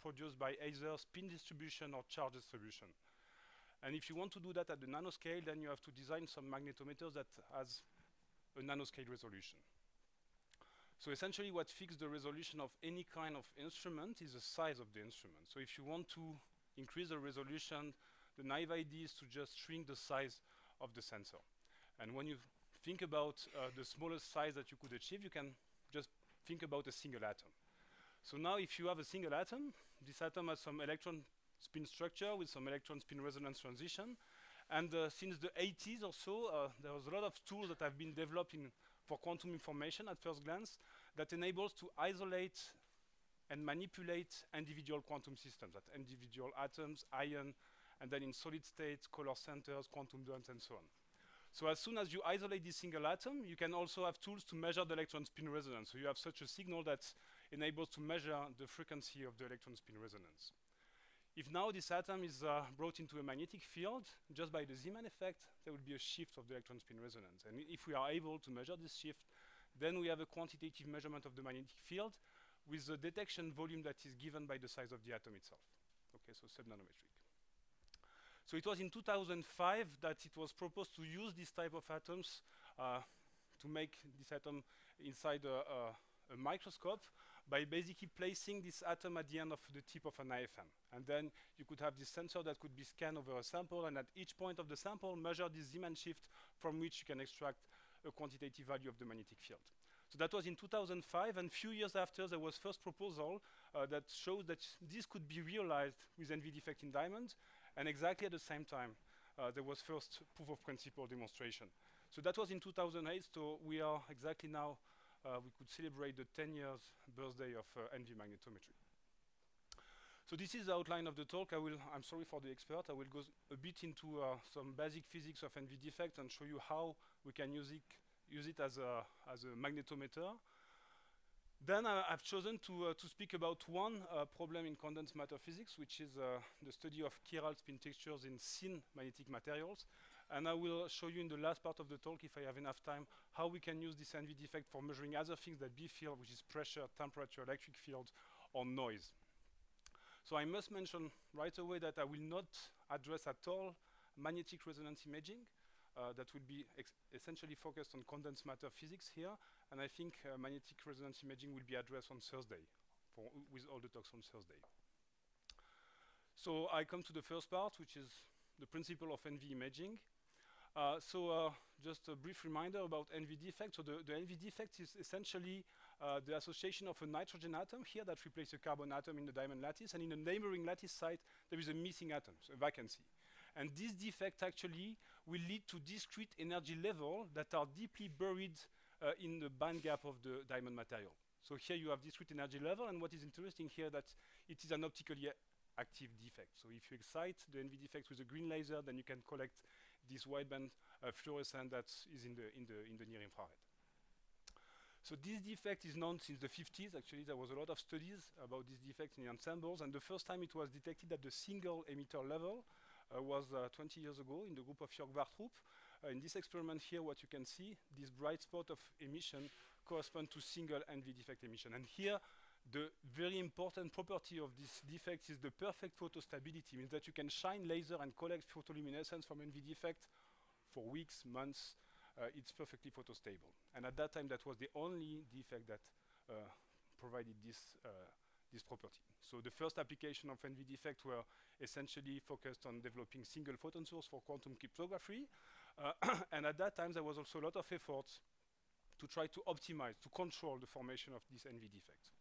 produced by either spin distribution or charge distribution. And if you want to do that at the nanoscale, then you have to design some magnetometers that has a nanoscale resolution. So essentially what fixes the resolution of any kind of instrument is the size of the instrument. So if you want to increase the resolution, the naive idea is to just shrink the size of the sensor. And when you think about the smallest size that you could achieve, you can just think about a single atom. So now if you have a single atom, this atom has some electron spin structure with some electron spin resonance transition. And since the 80s or so, there was a lot of tools that have been developed for quantum information at first glance that enables to isolate and manipulate individual quantum systems, that individual atoms, ion, and then in solid states, color centers, quantum dots, and so on. So as soon as you isolate this single atom, you can also have tools to measure the electron spin resonance. So you have such a signal that enables to measure the frequency of the electron spin resonance. If now this atom is brought into a magnetic field, just by the Zeeman effect, there will be a shift of the electron spin resonance. And if we are able to measure this shift, then we have a quantitative measurement of the magnetic field with the detection volume that is given by the size of the atom itself. Okay, so subnanometric. So it was in 2005 that it was proposed to use this type of atoms to make this atom inside a microscope by basically placing this atom at the end of the tip of an IFM. And then you could have this sensor that could be scanned over a sample, and at each point of the sample, measure this Zeeman shift from which you can extract a quantitative value of the magnetic field. So that was in 2005, and a few years after, there was first proposal that showed that this could be realized with NV defect in diamond, and exactly at the same time, there was first proof of principle demonstration. So that was in 2008, so we are exactly now, we could celebrate the 10 years birthday of NV magnetometry. So this is the outline of the talk. I'm sorry for the expert, I will go a bit into some basic physics of NV defect and show you how we can use it as a magnetometer. Then I've chosen to speak about one problem in condensed matter physics, which is the study of chiral spin textures in thin magnetic materials. And I will show you in the last part of the talk, if I have enough time, how we can use this NV defect for measuring other things than B field, which is pressure, temperature, electric field, or noise. So I must mention right away that I will not address at all magnetic resonance imaging. That will be essentially focused on condensed matter physics here, and I think magnetic resonance imaging will be addressed on Thursday, with all the talks on Thursday. So I come to the first part, which is the principle of NV imaging. Just a brief reminder about NV defect. So the NV defect is essentially the association of a nitrogen atom here that replaces a carbon atom in the diamond lattice, and in the neighboring lattice site there is a missing atom, so a vacancy. And this defect actually will lead to discrete energy levels that are deeply buried in the band gap of the diamond material. So here you have discrete energy level, and what is interesting here that it is an optically active defect. So if you excite the NV defect with a green laser, then you can collect this wideband fluorescent that is in the near infrared. So this defect is known since the 50s. Actually, there was a lot of studies about this defect in ensembles, and the first time it was detected at the single emitter level was 20 years ago in the group of Jörg Wartrup. In this experiment here, what you can see, this bright spot of emission corresponds to single NV defect emission. And here, the very important property of this defect is the perfect photostability, means that you can shine laser and collect photoluminescence from NV defect for weeks, months. It's perfectly photostable. And at that time, that was the only defect that provided this property. So the first application of NV defect were essentially focused on developing single photon source for quantum cryptography. And at that time, there was also a lot of efforts to try to optimize, to control the formation of this NV defect.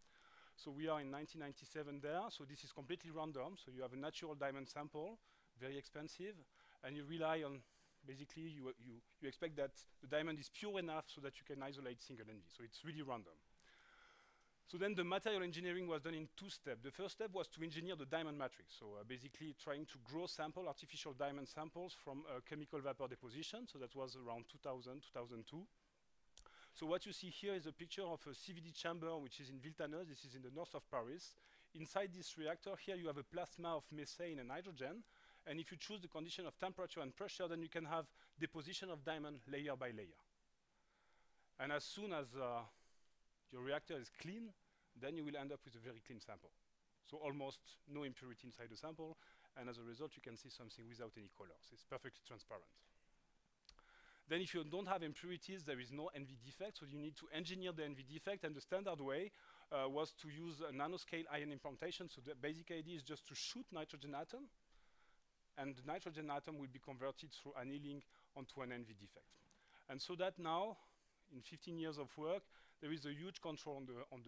So we are in 1997 there, so this is completely random. So you have a natural diamond sample, very expensive, and you rely on, basically, you expect that the diamond is pure enough so that you can isolate single NV. So it's really random. So then the material engineering was done in two steps. The first step was to engineer the diamond matrix. So basically trying to grow artificial diamond samples from chemical vapor deposition. So that was around 2000, 2002. So what you see here is a picture of a CVD chamber, which is in Villetaneuse. This is in the north of Paris. Inside this reactor here, you have a plasma of methane and hydrogen. And if you choose the condition of temperature and pressure, then you can have deposition of diamond layer by layer. And as soon as your reactor is clean, then you will end up with a very clean sample. So almost no impurity inside the sample, and as a result, you can see something without any colors. It's perfectly transparent. Then if you don't have impurities, there is no NV defect, so you need to engineer the NV defect, and the standard way was to use a nanoscale ion implantation. So the basic idea is just to shoot nitrogen atom, and the nitrogen atom will be converted through annealing onto an NV defect. And so that now, in 15 years of work, there is a huge control on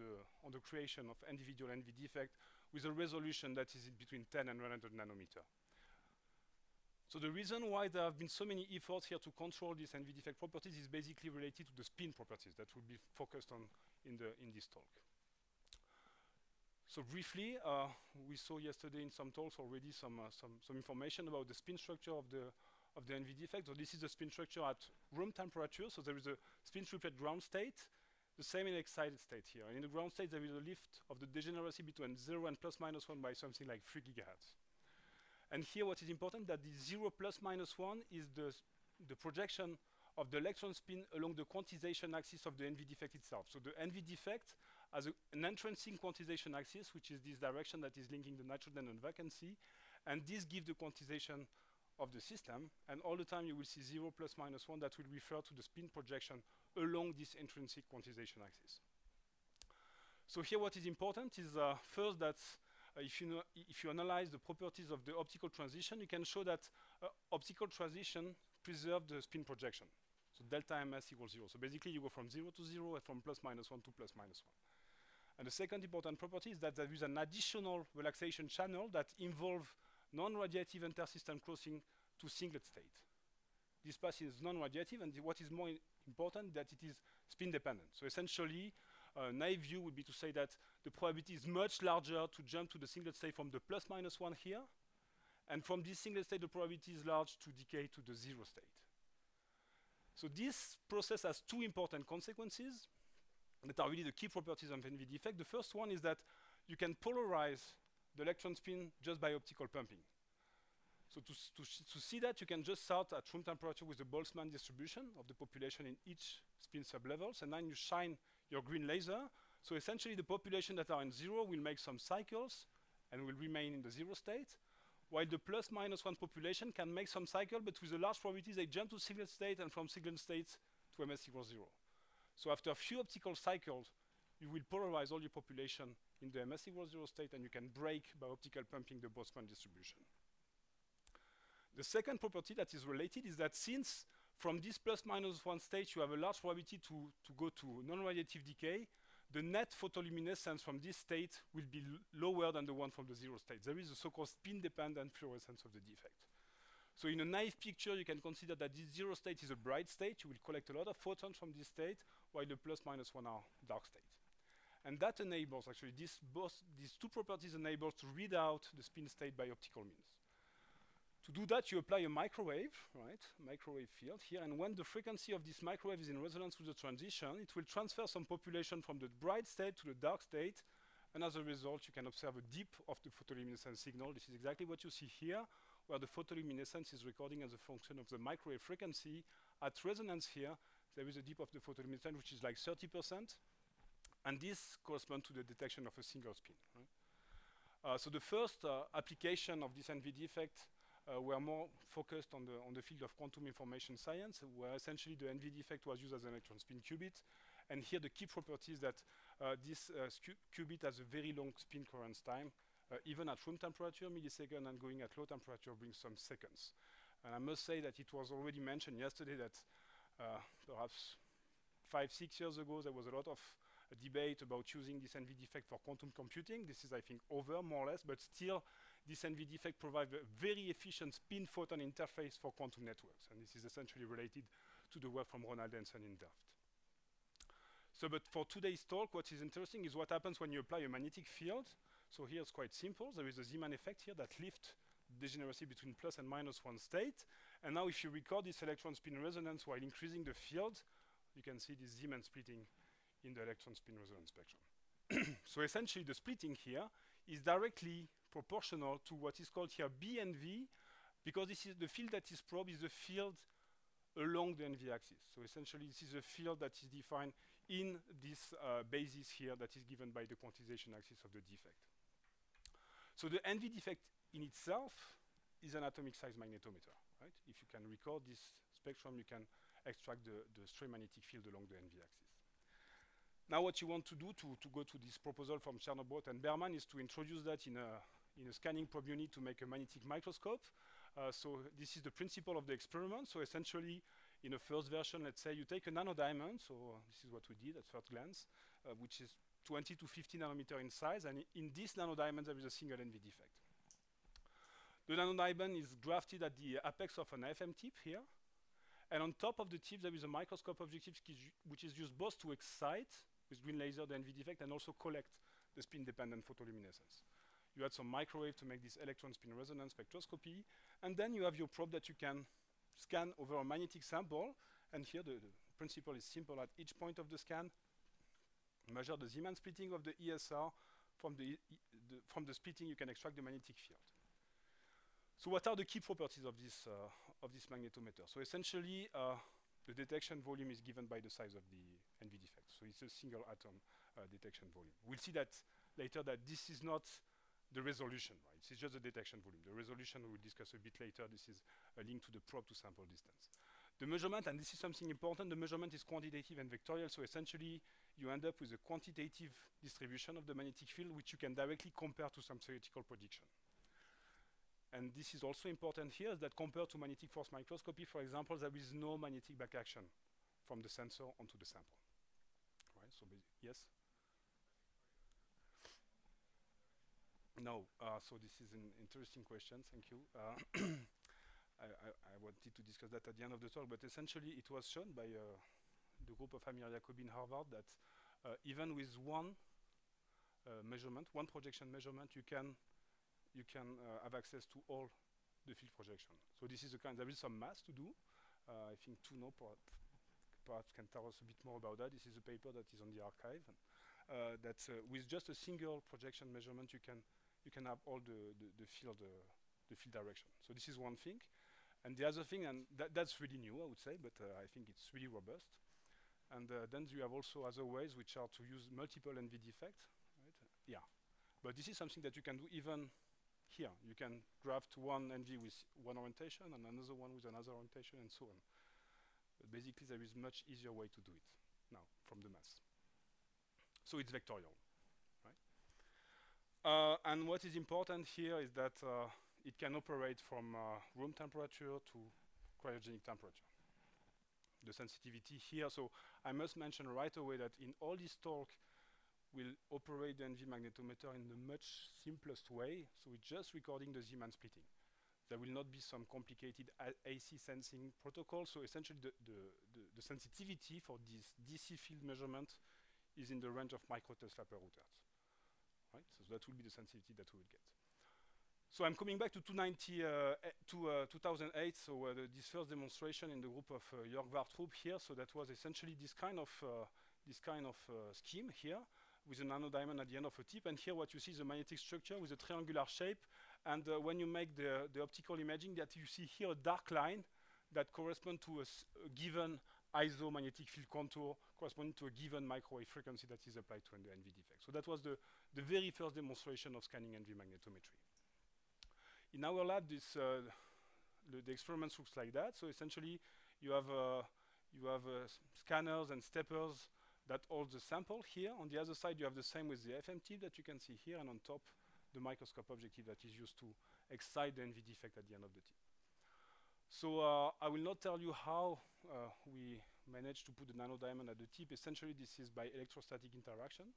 the creation of individual NV defect with a resolution that is between 10 and 100 nanometer. So the reason why there have been so many efforts here to control these NV defect properties is basically related to the spin properties that will be focused on in this talk. So briefly, we saw yesterday in some talks already some information about the spin structure of the NV defect. So this is the spin structure at room temperature. So there is a spin triplet ground state, the same in excited state here. And in the ground state, there is a lift of the degeneracy between 0 and plus minus 1 by something like 3 gigahertz. And here what is important that the 0 plus minus 1 is the projection of the electron spin along the quantization axis of the NV defect itself. So the NV defect has an entrancing quantization axis, which is this direction that is linking the nitrogen and vacancy, and this gives the quantization of the system, and all the time you will see 0 plus minus 1 that will refer to the spin projection along this intrinsic quantization axis. So here what is important is first that if you analyze the properties of the optical transition, you can show that optical transition preserves the spin projection. So delta ms equals 0. So basically you go from 0 to 0 and from plus minus 1 to plus minus 1. And the second important property is that there is an additional relaxation channel that involves non-radiative intersystem crossing to singlet state. This path is non-radiative, and what is more important that it is spin dependent. So essentially, a naive view would be to say that the probability is much larger to jump to the singlet state from the plus minus 1 here, and from this singlet state the probability is large to decay to the 0 state. So this process has two important consequences that are really the key properties of NV defect. The first one is that you can polarize the electron spin just by optical pumping. So to see that, you can just start at room temperature with the Boltzmann distribution of the population in each spin sublevels, and then you shine your green laser. So essentially the population that are in 0 will make some cycles and will remain in the 0 state, while the plus minus 1 population can make some cycle, but with a large probability they jump to singlet state, and from singlet state to ms equals 0. So after a few optical cycles, you will polarize all your population in the ms equals 0 state, and you can break by optical pumping the Boltzmann distribution. The second property that is related is that since from this plus minus 1 state you have a large probability to go to non-radiative decay, the net photoluminescence from this state will be lower than the one from the 0 state. There is a so-called spin-dependent fluorescence of the defect. So in a naive picture, you can consider that this 0 state is a bright state. You will collect a lot of photons from this state, while the plus minus 1 are dark state. And that enables, actually, these two properties enable to read out the spin state by optical means. To do that, you apply a microwave, right? Microwave field here, and when the frequency of this microwave is in resonance with the transition, it will transfer some population from the bright state to the dark state, and as a result, you can observe a dip of the photoluminescence signal. This is exactly what you see here, where the photoluminescence is recording as a function of the microwave frequency. At resonance here, there is a dip of the photoluminescence, which is like 30%, and this corresponds to the detection of a single spin. Right? So the first application of this NV defect were more focused on the field of quantum information science, where essentially the NV defect was used as an electron spin qubit. And here the key property is that this qubit has a very long spin coherence time, even at room temperature, millisecond, and going at low temperature brings some seconds. And I must say that it was already mentioned yesterday that perhaps 5-6 years ago there was a lot of debate about using this NV defect for quantum computing. This is, I think, over more or less, but still this NV defect provides a very efficient spin-photon interface for quantum networks, and this is essentially related to the work from Ronald Denson in Delft. So, but for today's talk, what is interesting is what happens when you apply a magnetic field. So here it's quite simple. There is a Zeeman effect here that lifts degeneracy between plus and minus 1 state. And now if you record this electron spin resonance while increasing the field, you can see this Zeeman splitting in the electron spin resonance spectrum. So essentially the splitting here is directly proportional to what is called here BNV, because this is the field that is probed is the field along the NV axis. So essentially this is a field that is defined in this basis here that is given by the quantization axis of the defect. So the NV defect in itself is an atomic size magnetometer, right? If you can record this spectrum, you can extract the stray magnetic field along the NV axis. Now what you want to do to go to this proposal from Chernobrot and Berman is to introduce that in a scanning probe unit to make a magnetic microscope. So this is the principle of the experiment. So essentially, in a first version, let's say you take a nanodiamond, so this is what we did at first glance, which is 20 to 50 nanometer in size, and in this nanodiamond there is a single NV defect. The nanodiamond is grafted at the apex of an FM tip here, and on top of the tip there is a microscope objective which is used both to excite with green laser the NV defect and also collect the spin-dependent photoluminescence. You add some microwave to make this electron spin resonance spectroscopy, and then you have your probe that you can scan over a magnetic sample, and here the principle is simple. At each point of the scan, measure the Zeeman splitting of the ESR. From the splitting you can extract the magnetic field. So what are the key properties of this magnetometer? So essentially the detection volume is given by the size of the NV defect. So it's a single atom detection volume. We'll see that later that this is not the resolution, right? It's just the detection volume. The resolution we will discuss a bit later. This is a link to the probe to sample distance. The measurement, and this is something important, the measurement is quantitative and vectorial. So essentially you end up with a quantitative distribution of the magnetic field which you can directly compare to some theoretical prediction. And this is also important here, is that compared to magnetic force microscopy, for example, there is no magnetic back action from the sensor onto the sample. Right? So yes? No. So this is an interesting question. Thank you. I wanted to discuss that at the end of the talk, but essentially it was shown by the group of Amir Yacobi in Harvard that even with one measurement, one projection measurement, you can have access to all the field projection. So this is the kind, there is some math to do. I think Tuno perhaps can tell us a bit more about that. This is a paper that is on the archive. That with just a single projection measurement, you can have all the field direction. So this is one thing. And the other thing, and that's really new, I would say, but I think it's really robust. And then you have also other ways, which are to use multiple NV defects, right? Yeah. But this is something that you can do even here. You can graft one NV with one orientation and another one with another orientation and so on. But basically, there is much easier way to do it now from the mass. So it's vectorial, right? And what is important here is that it can operate from room temperature to cryogenic temperature. The sensitivity here, so I must mention right away that in all this talk, we'll operate the NV magnetometer in the much simplest way, so it's just recording the Zeeman splitting. There will not be some complicated AC sensing protocol, so essentially the sensitivity for this DC field measurement is in the range of microtesla per root hertz, right? So that will be the sensitivity that we will get. So I'm coming back to 2008, so this first demonstration in the group of Jörg Wartrup here, so that was essentially this kind of scheme here, with a nanodiamond at the end of a tip, and here what you see is a magnetic structure with a triangular shape, and when you make the optical imaging, that you see here a dark line that corresponds to a given ISO magnetic field contour corresponding to a given microwave frequency that is applied to the NV defect. So that was the very first demonstration of scanning NV magnetometry. In our lab, the experiments looks like that. So essentially, you have scanners and steppers that hold the sample here. On the other side, you have the same with the FM tip that you can see here, and on top, the microscope objective that is used to excite the NV defect at the end of the tip. So I will not tell you how we managed to put the nanodiamond at the tip. Essentially, this is by electrostatic interaction.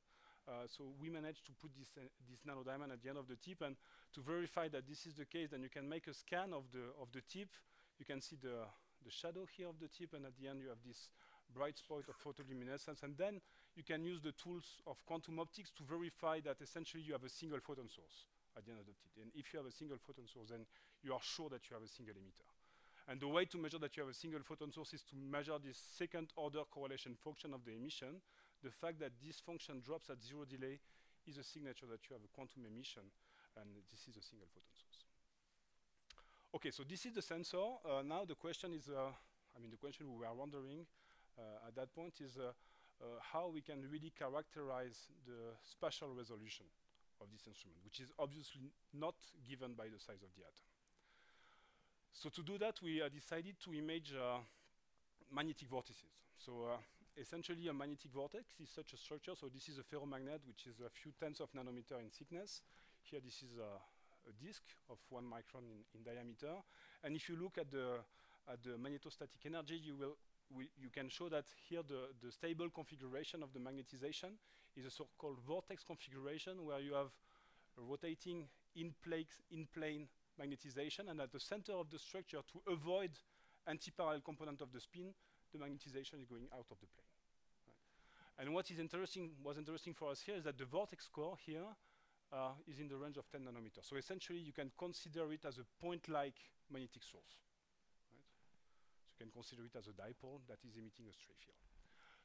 So we managed to put this nanodiamond at the end of the tip, and to verify that this is the case, then you can make a scan of the tip. You can see the shadow here of the tip, and at the end you have this bright spot of photoluminescence, and then you can use the tools of quantum optics to verify that essentially you have a single photon source at the end of the tip. And if you have a single photon source, then you are sure that you have a single emitter. And the way to measure that you have a single photon source is to measure this second order correlation function of the emission. The fact that this function drops at 0 delay is a signature that you have a quantum emission, and this is a single photon source. Okay, so this is the sensor. Now the question is, the question we were wondering at that point is how we can really characterize the spatial resolution of this instrument, which is obviously not given by the size of the atom. So to do that, we decided to image magnetic vortices. So essentially, a magnetic vortex is such a structure. So this is a ferromagnet, which is a few tenths of nanometer in thickness. Here, this is a disk of 1 micron in diameter. And if you look at the magnetostatic energy, you can show that here the stable configuration of the magnetization is a so-called vortex configuration, where you have a rotating in-plane magnetization, and at the center of the structure, to avoid anti-parallel component of the spin, the magnetization is going out of the plane. Right? And what was interesting for us here is that the vortex core here is in the range of 10 nanometers. So essentially, you can consider it as a point-like magnetic source. Right? So you can consider it as a dipole that is emitting a stray field.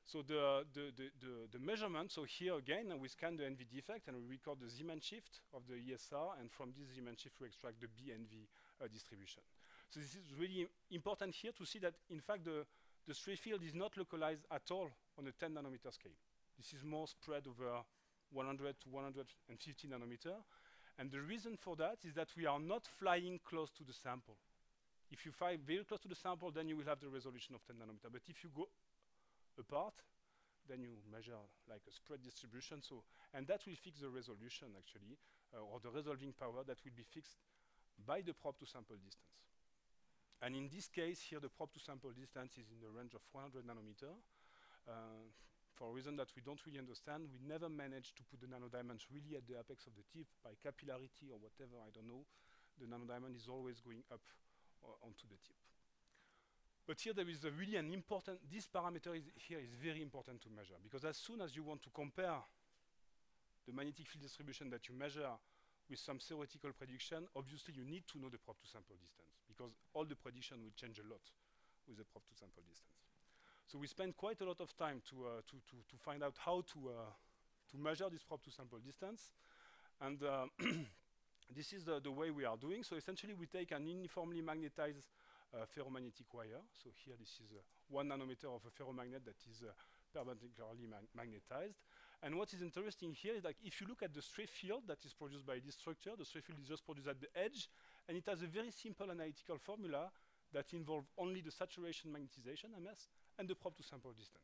So the measurement, so here again, we scan the NV defect and we record the Zeeman shift of the ESR, and from this Zeeman shift we extract the BNV distribution. So this is really important here to see that, in fact, the stray field is not localized at all on a 10 nanometer scale. This is more spread over 100 to 150 nanometer. And the reason for that is that we are not flying close to the sample. If you fly very close to the sample, then you will have the resolution of 10 nanometer. But if you go apart, then you measure like a spread distribution. So, and that will fix the resolution actually, or the resolving power that will be fixed by the probe to sample distance. And in this case here, the probe to sample distance is in the range of 100 nanometer. For a reason that we don't really understand, we never managed to put the nanodiamonds really at the apex of the tip by capillarity or whatever, I don't know. The nanodiamond is always going up onto the tip. But here there is really an important, this parameter here is very important to measure, because as soon as you want to compare the magnetic field distribution that you measure with some theoretical prediction, obviously you need to know the probe to sample distance, because all the prediction will change a lot with the probe to sample distance. So we spend quite a lot of time to find out how to measure this probe to sample distance. And this is the way we are doing. So essentially we take an uniformly magnetized ferromagnetic wire. So here this is 1 nanometer of a ferromagnet that is perpendicularly magnetized. And what is interesting here is that if you look at the stray field that is produced by this structure, the stray field is just produced at the edge, and it has a very simple analytical formula that involves only the saturation magnetization, MS, and the probe to sample distance.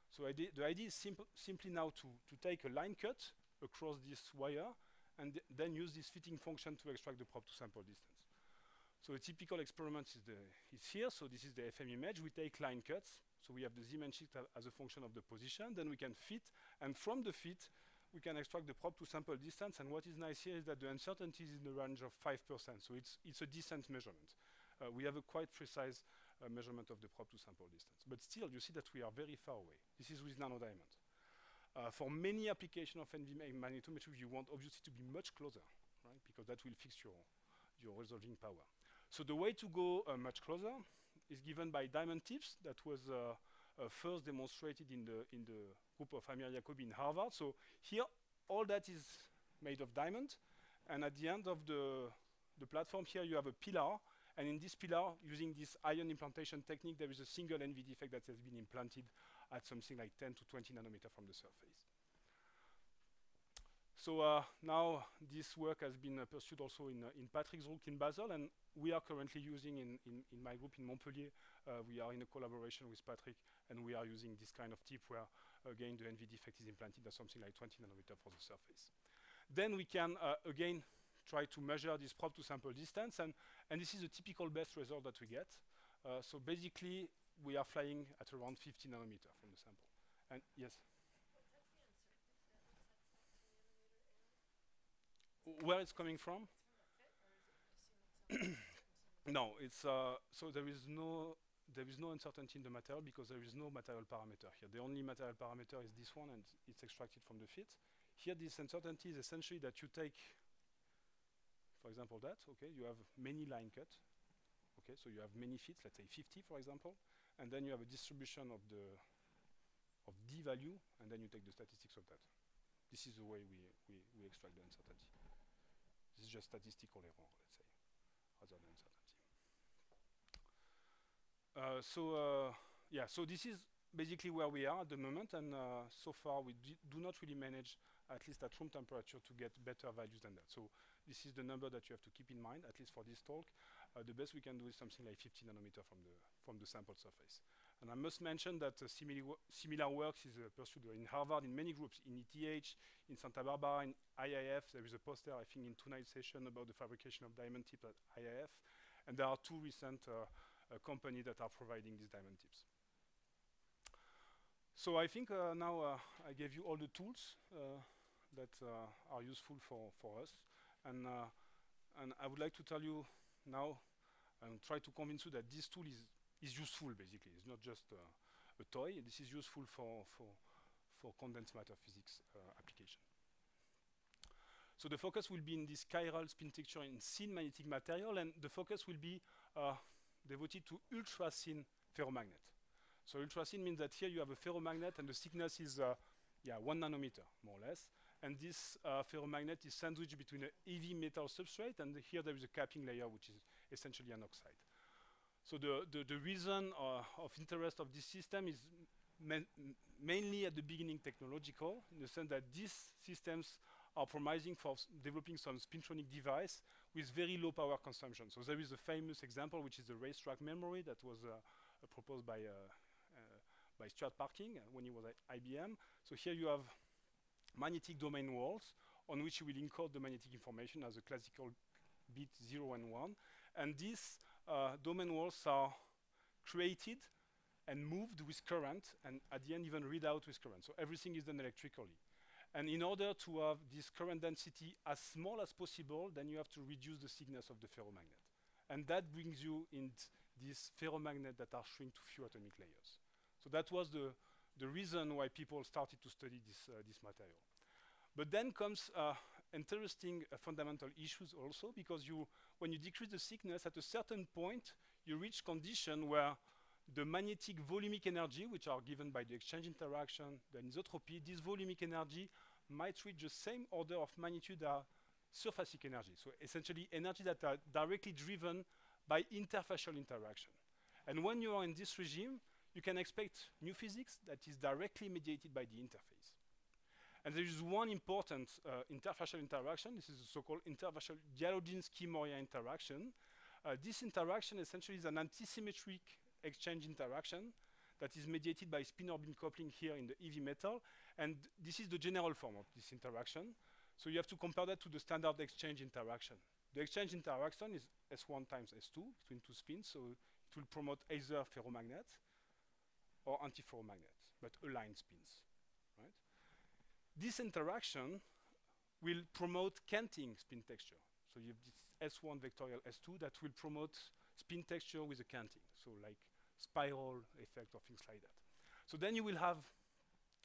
So the idea is simply now to take a line cut across this wire and then use this fitting function to extract the probe to sample distance. So a typical experiment is here. So this is the FM image. We take line cuts. So we have the Zeeman shift as a function of the position. Then we can fit. And from the fit, we can extract the probe to sample distance. And what is nice here is that the uncertainty is in the range of 5%. So it's a decent measurement. We have a quite precise measurement of the probe to sample distance. But still, you see that we are very far away. This is with nanodiamond. For many applications of NV magnetometry, you want obviously to be much closer, right? Because that will fix your resolving power. So the way to go much closer is given by diamond tips. That was first demonstrated in the group of Amir Yacobi in Harvard. So here, all that is made of diamond. And at the end of the platform here, you have a pillar. And in this pillar, using this ion implantation technique, there is a single NV defect that has been implanted at something like 10 to 20 nanometer from the surface. So now this work has been pursued also in Patrick's group in Basel, and we are currently using in my group in Montpellier, we are in a collaboration with Patrick, and we are using this kind of tip where, again, the NV defect is implanted at something like 20 nanometer for the surface. Then we can, again, try to measure this probe to sample distance, and this is a typical best result that we get. So basically, we are flying at around 50 nanometer from the sample. And yes? Where it's coming from? No, it's so there is no uncertainty in the material because there is no material parameter here. The only material parameter is this one, and it's extracted from the fit. Here, this uncertainty is essentially that you take, for example, that, okay, you have many line cut, okay, so you have many fits, let's say 50, for example, and then you have a distribution of D value, and then you take the statistics of that. This is the way we extract the uncertainty. This is just statistical error, let's say, rather than uncertainty. Yeah, so this is basically where we are at the moment, and so far we do not really manage at least at room temperature, to get better values than that. So this is the number that you have to keep in mind, at least for this talk. The best we can do is something like 50 nanometer from the sample surface. And I must mention that similar works is pursued in Harvard in many groups, in ETH, in Santa Barbara, in IIF. There is a poster, I think, in 2 night session about the fabrication of diamond tips at IIF. And there are 2 recent companies that are providing these diamond tips. So I think now I gave you all the tools that are useful for us. And I would like to tell you now and try to convince you that this tool is useful, basically. It's not just a toy. This is useful for condensed matter physics application. So the focus will be in this chiral spin texture in thin magnetic material, and the focus will be devoted to ultra-thin ferromagnet. So ultra-thin means that here you have a ferromagnet and the thickness is 1 nanometer, more or less. And this ferromagnet is sandwiched between a heavy metal substrate, and here there is a capping layer, which is essentially an oxide. So the reason of interest of this system is mainly at the beginning technological, in the sense that these systems are promising for developing some spintronic device with very low power consumption. So there is a famous example, which is the racetrack memory that was proposed by Stuart Parking when he was at IBM. So here you have magnetic domain walls on which you will encode the magnetic information as a classical bit 0 and 1. And these domain walls are created and moved with current, and at the end even read out with current. So everything is done electrically. And in order to have this current density as small as possible, then you have to reduce the thickness of the ferromagnet. And that brings you in these ferromagnets that are shrink to few atomic layers. So that was the reason why people started to study this material. But then comes interesting fundamental issues also, because when you decrease the thickness, at a certain point, you reach condition where the magnetic volumic energy, which are given by the exchange interaction, the anisotropy, this volumic energy might reach the same order of magnitude as surfacic energy. So essentially energy that are directly driven by interfacial interaction. And when you are in this regime, you can expect new physics that is directly mediated by the interface. And there is one important interfacial interaction. This is the so-called interfacial Dialogin-Ski-Moria interaction. This interaction essentially is an antisymmetric exchange interaction that is mediated by spin-orbit coupling here in the heavy metal. And this is the general form of this interaction. So you have to compare that to the standard exchange interaction. The exchange interaction is S1 times S2 between 2 spins. So it will promote either ferromagnets or antiferromagnets, but aligned spins. Right? This interaction will promote canting spin texture. So you have this S1 vectorial S2 that will promote spin texture with a canting. So like spiral effect or things like that. So then you will have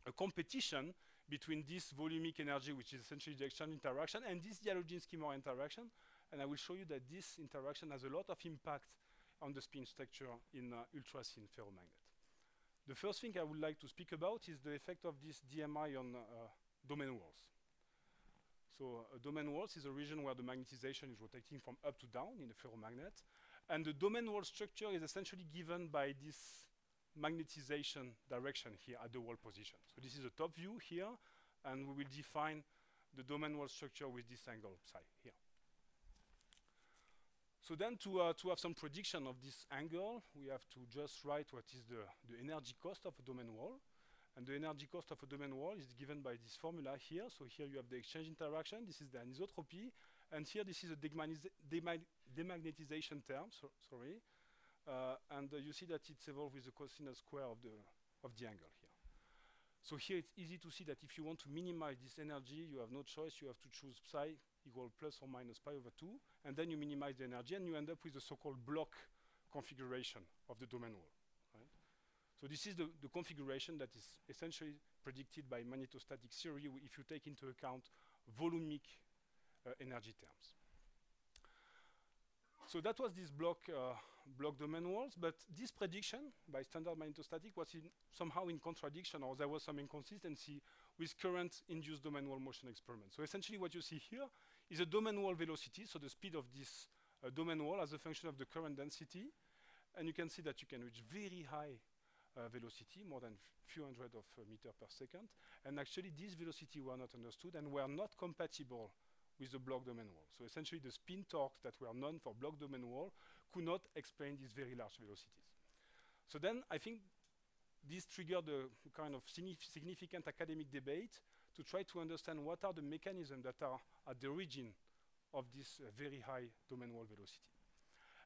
a competition between this volumic energy, which is essentially the exchange interaction, and this Dialogin-Ski-Moria interaction. And I will show you that this interaction has a lot of impact on the spin structure in ultra-thin ferromagnet. The first thing I would like to speak about is the effect of this DMI on domain walls. So domain walls is a region where the magnetization is rotating from up to down in the ferromagnet. And the domain wall structure is essentially given by this magnetization direction here at the wall position. So this is a top view here, and we will define the domain wall structure with this angle psi here. So then to have some prediction of this angle, we have to just write what is the energy cost of a domain wall. And the energy cost of a domain wall is given by this formula here. So here you have the exchange interaction, this is the anisotropy, and here this is a demagnetization term, and you see that it's evolved with the cosinus square of the angle here. So here it's easy to see that if you want to minimize this energy, you have no choice, you have to choose psi equal plus or minus pi over 2, and then you minimize the energy, and you end up with the so-called block configuration of the domain wall. Right? So this is the configuration that is essentially predicted by magnetostatic theory if you take into account volumic energy terms. So that was this block domain walls, but this prediction by standard magnetostatic was somehow in contradiction, or there was some inconsistency with current induced domain wall motion experiment. So essentially what you see here is a domain wall velocity, so the speed of this domain wall as a function of the current density, and you can see that you can reach very high velocity, more than few hundred of meters per second. And actually, these velocity were not understood and were not compatible with the block domain wall. So essentially, the spin torques that were known for block domain wall could not explain these very large velocities. So then I think this triggered a kind of significant academic debate to try to understand what are the mechanisms that are at the origin of this very high domain wall velocity.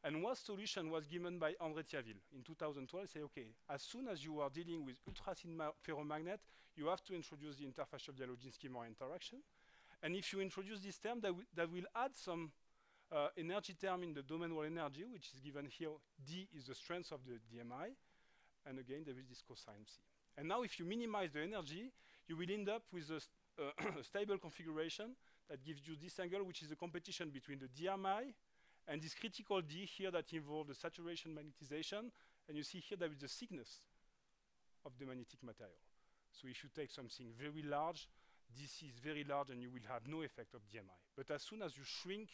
And one solution was given by André Thiaville in 2012. Say, okay, as soon as you are dealing with ultra-thin ferromagnet, you have to introduce the interfacial Dzielodzin-Moore interaction. And if you introduce this term, that will add some energy term in the domain wall energy, which is given here. D is the strength of the DMI. And again, there is this cosine C. And now if you minimize the energy, you will end up with a stable configuration that gives you this angle, which is a competition between the DMI and this critical D here that involves the saturation magnetization. And you see here there is the thickness of the magnetic material. So if you take something very large, DC is very large and you will have no effect of DMI. But as soon as you shrink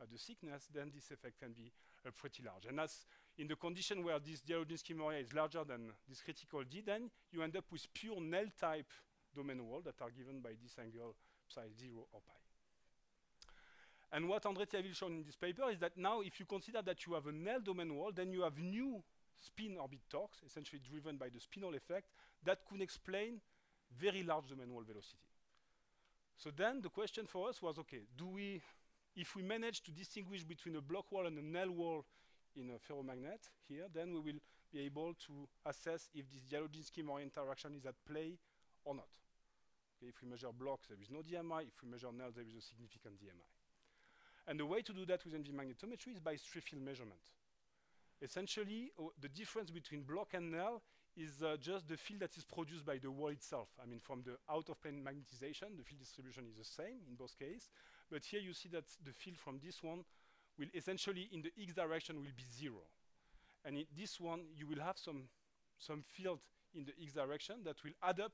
the thickness, then this effect can be pretty large. And as in the condition where this Dzielodzin-Moore is larger than this critical D, then you end up with pure Néel-type domain wall that are given by this angle psi 0 or pi. And what André Thiaville showed in this paper is that now if you consider that you have a Néel domain wall, then you have new spin orbit torques, essentially driven by the spinel effect, that could explain very large domain wall velocity. So then the question for us was, okay, if we manage to distinguish between a block wall and a Néel wall in a ferromagnet here, then we will be able to assess if this Dzielodzin-Moore interaction is at play or not. Okay, if we measure blocks, there is no DMI. If we measure Néel, there is a significant DMI. And the way to do that with NV magnetometry is by street-field measurement. Essentially, the difference between block and Néel is just the field that is produced by the wall itself. I mean, from the out-of-plane magnetization, the field distribution is the same in both cases. But here you see that the field from this one will essentially, in the x direction, will be 0. And in this one, you will have some field in the x direction that will add up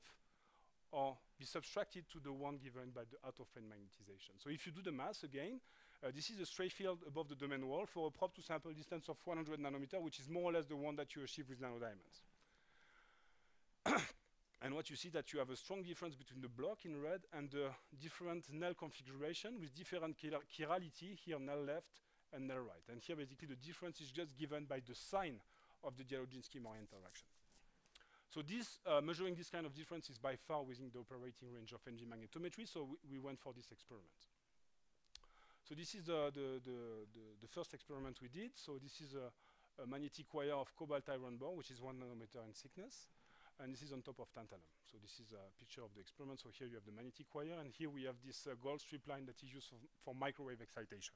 or be subtracted to the one given by the out-of-plane magnetization. So if you do the math again, this is a straight field above the domain wall for a probe to sample distance of 100 nanometers, which is more or less the one that you achieve with nanodiamonds. And what you see that you have a strong difference between the block in red and the different Néel configuration with different chirality, here Néel left and Néel right. And here basically the difference is just given by the sign of the Dzielodzin-Moore interaction. So this, measuring this kind of difference is by far within the operating range of NV magnetometry, so we went for this experiment. So this is the first experiment we did. So this is a magnetic wire of cobalt iron bar, which is 1 nanometer in thickness. And this is on top of tantalum. So this is a picture of the experiment. So here you have the magnetic wire, and here we have this gold strip line that is used for microwave excitation.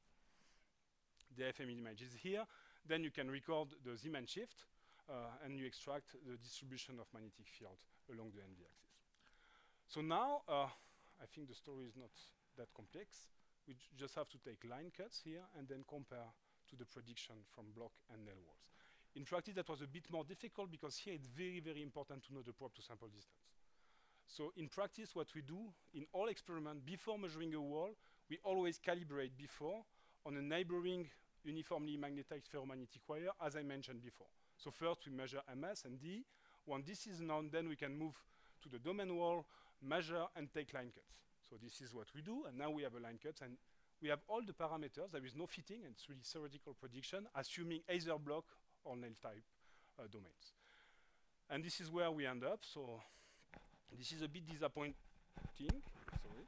The FM image is here. Then you can record the Zeeman shift, and you extract the distribution of magnetic field along the NV axis. So now, I think the story is not that complex. We just have to take line cuts here and then compare to the prediction from block and Néel walls. In practice, that was a bit more difficult because here it's very, very important to know the probe to sample distance. So in practice, what we do in all experiments, before measuring a wall, we always calibrate before on a neighboring uniformly magnetized ferromagnetic wire, as I mentioned before. So first we measure MS and D. When this is known, then we can move to the domain wall, measure, and take line cuts. So this is what we do, and now we have a line cut, and we have all the parameters. There is no fitting, and it's really theoretical prediction, assuming either block or Néel type domains. And this is where we end up. So this is a bit disappointing. Sorry.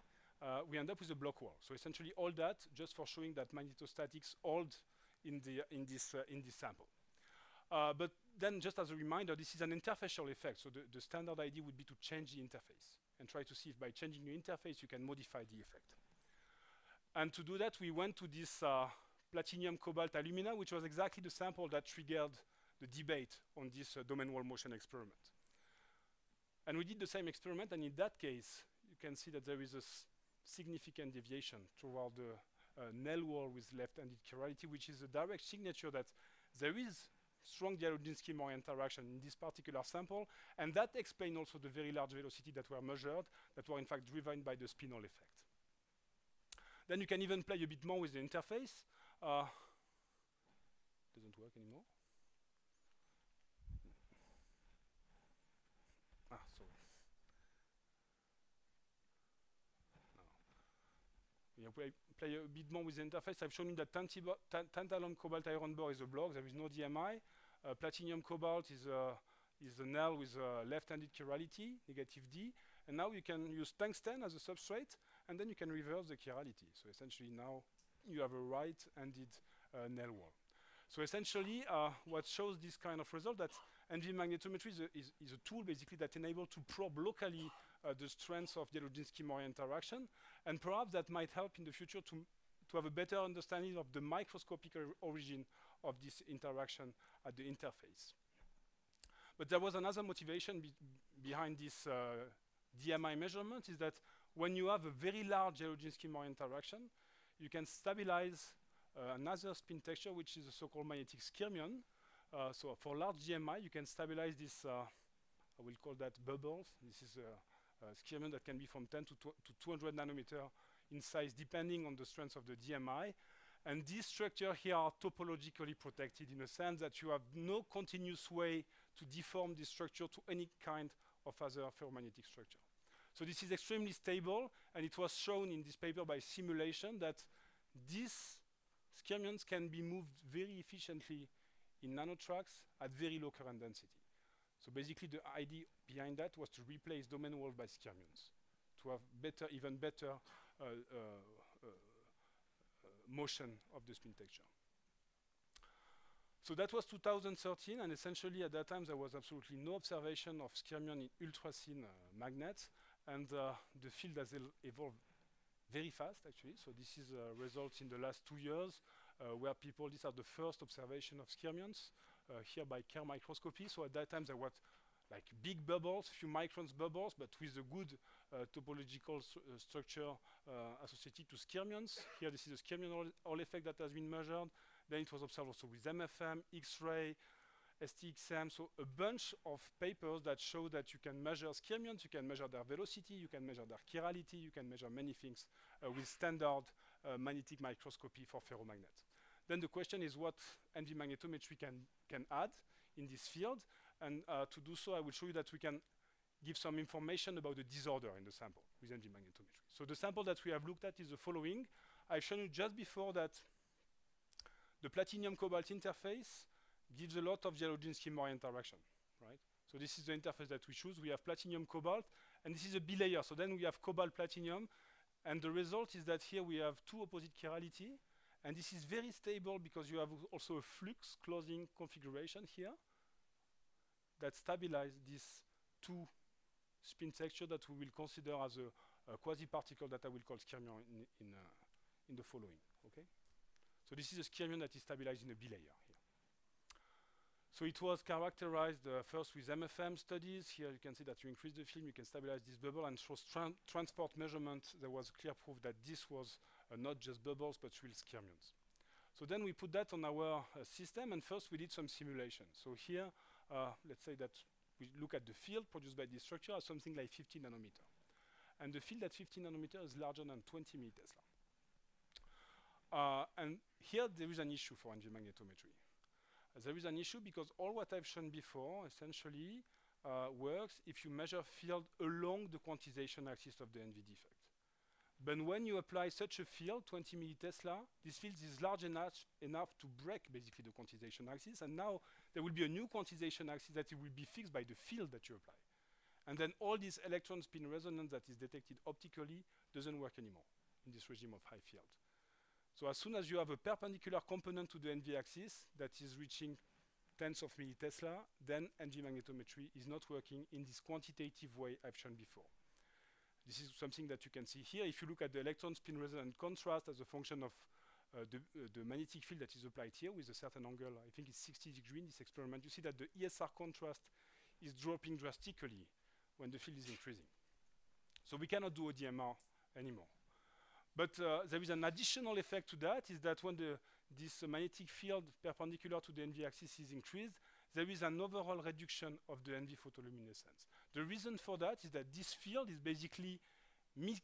We end up with a block wall. So essentially all that just for showing that magnetostatics hold in this sample. But then just as a reminder, this is an interfacial effect. So the standard idea would be to change the interface and try to see if by changing the interface you can modify the effect. And to do that, we went to this platinum cobalt alumina, which was exactly the sample that triggered the debate on this domain wall motion experiment. And we did the same experiment, and in that case, you can see that there is a significant deviation toward the Néel wall with left-handed chirality, which is a direct signature that there is strong Dzielodzin-Moore interaction in this particular sample, and that explains also the very large velocity that were measured, that were in fact driven by the spinel effect. Then you can even play a bit more with the interface. Doesn't work anymore. So yeah, play a bit more with the interface. I've shown you that tantalum cobalt iron bar is a block. There is no DMI. Platinum cobalt is a nail with left-handed chirality, negative D. And now you can use tungsten as a substrate, and then you can reverse the chirality. So essentially now you have a right-handed nail wall. So essentially, what shows this kind of result, that NV magnetometry is a tool basically that enables to probe locally the strength of Dzielodzinski-Moria interaction, and perhaps that might help in the future to have a better understanding of the microscopic origin of this interaction at the interface. But there was another motivation behind this DMI measurement, is that when you have a very large Dzielodzinski-Moria interaction, you can stabilize another spin texture, which is a so-called magnetic skyrmion. So for large DMI, you can stabilize this, I will call that bubbles. This is a skyrmion that can be from 10 to 200 nanometer in size, depending on the strength of the DMI. And these structures here are topologically protected in a sense that you have no continuous way to deform this structure to any kind of other ferromagnetic structure. So this is extremely stable, and it was shown in this paper by simulation that these skyrmions can be moved very efficiently in nanotracks at very low current density. So basically the idea behind that was to replace domain walls by skyrmions, to have better, even better motion of the spin texture. So that was 2013, and essentially at that time there was absolutely no observation of skyrmion in ultra-thin magnets, and the field has evolved very fast actually. So this is results in the last 2 years where these are the first observation of skyrmions here by Kerr microscopy. So at that time there were like big bubbles, few microns bubbles, but with a good topological structure associated to skyrmions. Here this is a skyrmion Hall effect that has been measured. Then it was observed also with MFM, X-ray, STXM, so a bunch of papers that show that you can measure skyrmions, you can measure their velocity, you can measure their chirality, you can measure many things with standard magnetic microscopy for ferromagnets. Then the question is what NV magnetometry can add in this field, and to do so I will show you that we can give some information about the disorder in the sample with NV magnetometry. So the sample that we have looked at is the following. I've shown you just before that the platinum-cobalt interface gives a lot of Dzielodzinski-Moria interaction, right? So this is the interface that we choose. We have platinum-cobalt, and this is a bilayer. So then we have cobalt-platinum, and the result is that here we have two opposite chirality, and this is very stable because you have also a flux closing configuration here that stabilize these two spin texture that we will consider as a quasi-particle that I will call skyrmion in the following, okay? So this is a skyrmion that is stabilized in a bilayer here. So it was characterized first with MFM studies. Here you can see that you increase the film, you can stabilize this bubble, and through transport measurement, there was clear proof that this was not just bubbles, but real skyrmions. So then we put that on our system, and first we did some simulation. So here, let's say that we look at the field produced by this structure as something like 50 nanometer. And the field at 50 nanometer is larger than 20 millitesla. And here there is an issue for NV magnetometry. There is an issue because all what I've shown before essentially works if you measure field along the quantization axis of the NV defect. But when you apply such a field, 20 millitesla, this field is large enough to break basically the quantization axis, and now there will be a new quantization axis that it will be fixed by the field that you apply. And then all this electron spin resonance that is detected optically doesn't work anymore in this regime of high field. So as soon as you have a perpendicular component to the NV axis that is reaching tens of millitesla, then NV magnetometry is not working in this quantitative way I've shown before. This is something that you can see here. If you look at the electron spin resonance contrast as a function of the magnetic field that is applied here with a certain angle, I think it's 60 degrees in this experiment, you see that the ESR contrast is dropping drastically when the field is increasing. So we cannot do ODMR anymore. But there is an additional effect to that, is that when this magnetic field perpendicular to the NV axis is increased, there is an overall reduction of the NV photoluminescence. The reason for that is that this field is basically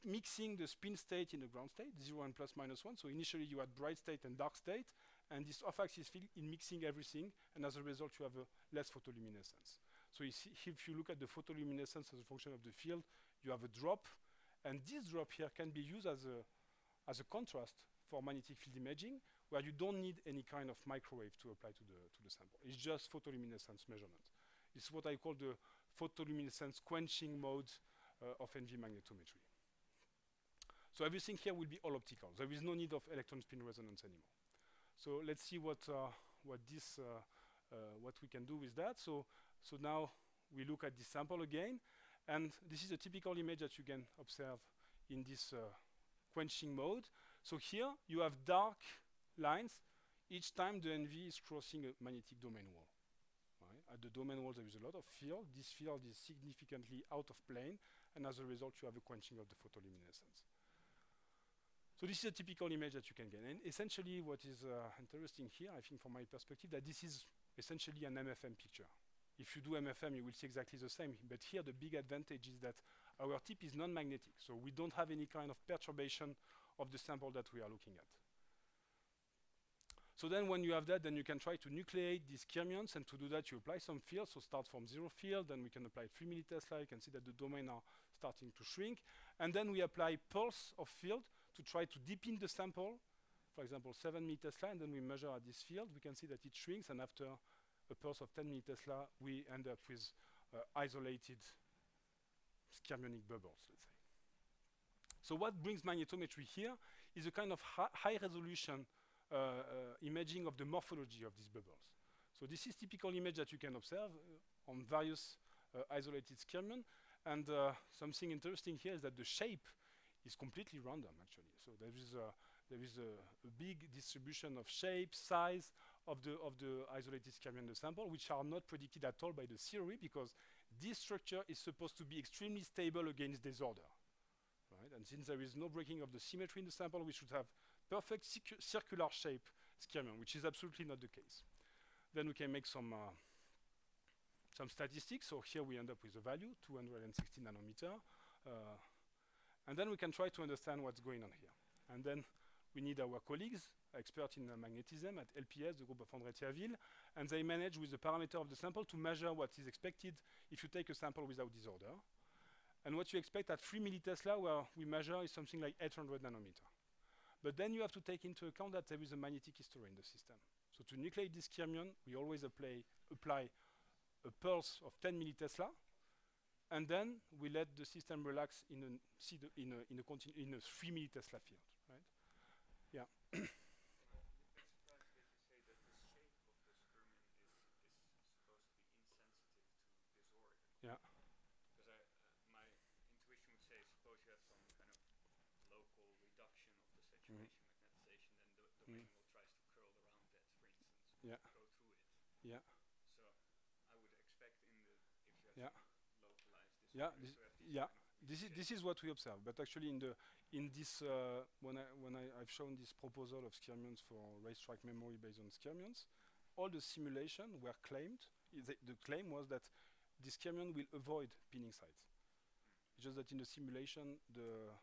mixing the spin state in the ground state, 0 and plus minus 1. So initially you had bright state and dark state, and this off-axis field is mixing everything, and as a result you have a less photoluminescence. So you see, if you look at the photoluminescence as a function of the field, you have a drop, and this drop here can be used as a contrast for magnetic field imaging, where you don't need any kind of microwave to apply to the sample. It's just photoluminescence measurement. It's what I call the photoluminescence quenching mode of NV magnetometry. So everything here will be all optical. There is no need of electron spin resonance anymore. So let's see what we can do with that. So now we look at this sample again, and this is a typical image that you can observe in this quenching mode. So here you have dark lines each time the NV is crossing a magnetic domain wall. Right? At the domain wall there is a lot of field. This field is significantly out of plane, and as a result you have a quenching of the photoluminescence. So this is a typical image that you can get. And essentially what is interesting here, I think from my perspective, that this is essentially an MFM picture. If you do MFM, you will see exactly the same. But here the big advantage is that our tip is non-magnetic. So we don't have any kind of perturbation of the sample that we are looking at. So then when you have that, then you can try to nucleate these fermions, and to do that you apply some fields. So start from 0 field, then we can apply 3 millitesla. You can see that the domain are starting to shrink. And then we apply pulse of field to try to deepen the sample, for example 7 millitesla, and then we measure at this field. We can see that it shrinks, and after a pulse of 10 millitesla, we end up with isolated skyrmionic bubbles, let's say. So what brings magnetometry here is a kind of high resolution imaging of the morphology of these bubbles. So this is typical image that you can observe on various isolated skyrmion, and something interesting here is that the shape is completely random, actually. So there is a big distribution of shape, size of the isolated skyrmion in the sample, which are not predicted at all by the theory, because this structure is supposed to be extremely stable against disorder. Right? And since there is no breaking of the symmetry in the sample, we should have perfect circular shape skyrmion, which is absolutely not the case. Then we can make some statistics. So here we end up with a value, 260 nanometer. And then we can try to understand what's going on here. And then we need our colleagues, experts in magnetism at LPS, the group of André Thiaville, and they manage with the parameter of the sample to measure what is expected if you take a sample without disorder. And what you expect at 3 millitesla, where we measure, is something like 800 nanometer. But then you have to take into account that there is a magnetic history in the system. So to nucleate this skyrmion, we always apply a pulse of 10 millitesla, and then we let the system relax in a 3 millitesla field, right? Yeah. I'm a bit surprised that you say that the shape of the skyrmion is supposed to be insensitive to disorder. Yeah. Because my intuition would say, suppose you have some kind of local reduction of the saturation magnetization, then the domain will tries to curl around that, for instance, Yeah. go through it. Yeah. So I would expect if you have Yeah. localized disorder, Yeah. this This is what we observe. But actually, in this when I've shown this proposal of skyrmions for racetrack memory based on skyrmions, all the simulation were claimed. The claim was that the skyrmion will avoid pinning sites. It's just that in the simulation, the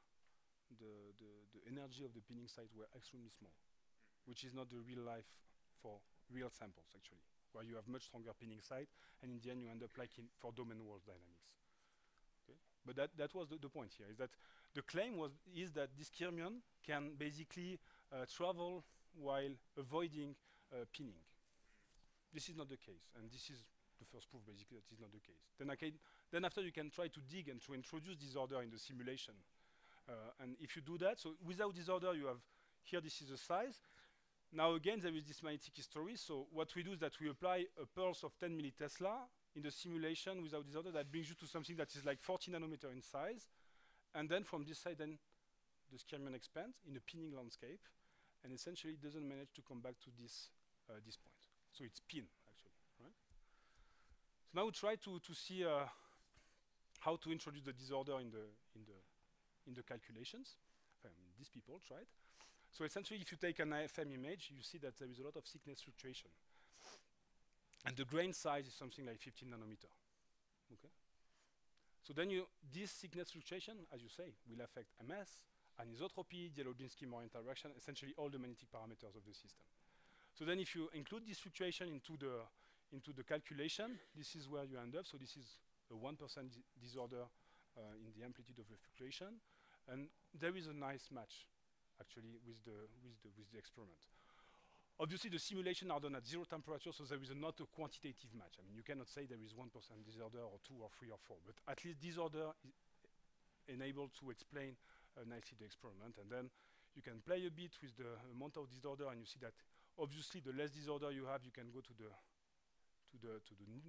energy of the pinning site were extremely small, which is not the real life for real samples, actually, where you have much stronger pinning site, and in the end you end up like for domain walls dynamics. Okay? But that was the point here, is that the claim is that this skyrmion can basically travel while avoiding pinning. This is not the case, and this is the first proof basically that is not the case. Then after you can try to dig and to introduce disorder in the simulation. And if you do that, so without disorder you have, here this is the size. Now again there is this magnetic history, so what we do is that we apply a pulse of 10 millitesla in the simulation without disorder. That brings you to something that is like 40 nanometer in size. And then from this side then the skyrmion expands in a pinning landscape, and essentially it doesn't manage to come back to this point. So it's pin actually, right? So now we try to see how to introduce the disorder in the calculations. These people tried. So essentially, if you take an IFM image, you see that there is a lot of thickness fluctuation, and the grain size is something like 15 nanometer. Okay. So then this thickness fluctuation, as you say, will affect MS, anisotropy, Dzielodzinski-Moore interaction, essentially all the magnetic parameters of the system. So then if you include this fluctuation into into the calculation, this is where you end up. So this is a 1% disorder in the amplitude of the fluctuation, and there is a nice match actually with the experiment. Obviously, the simulations are done at 0 temperature, so there is not a quantitative match. I mean, you cannot say there is 1% disorder or 2 or 3 or 4, but at least disorder is enabled to explain nicely the experiment. And then you can play a bit with the amount of disorder, and you see that obviously the less disorder you have, you can go to the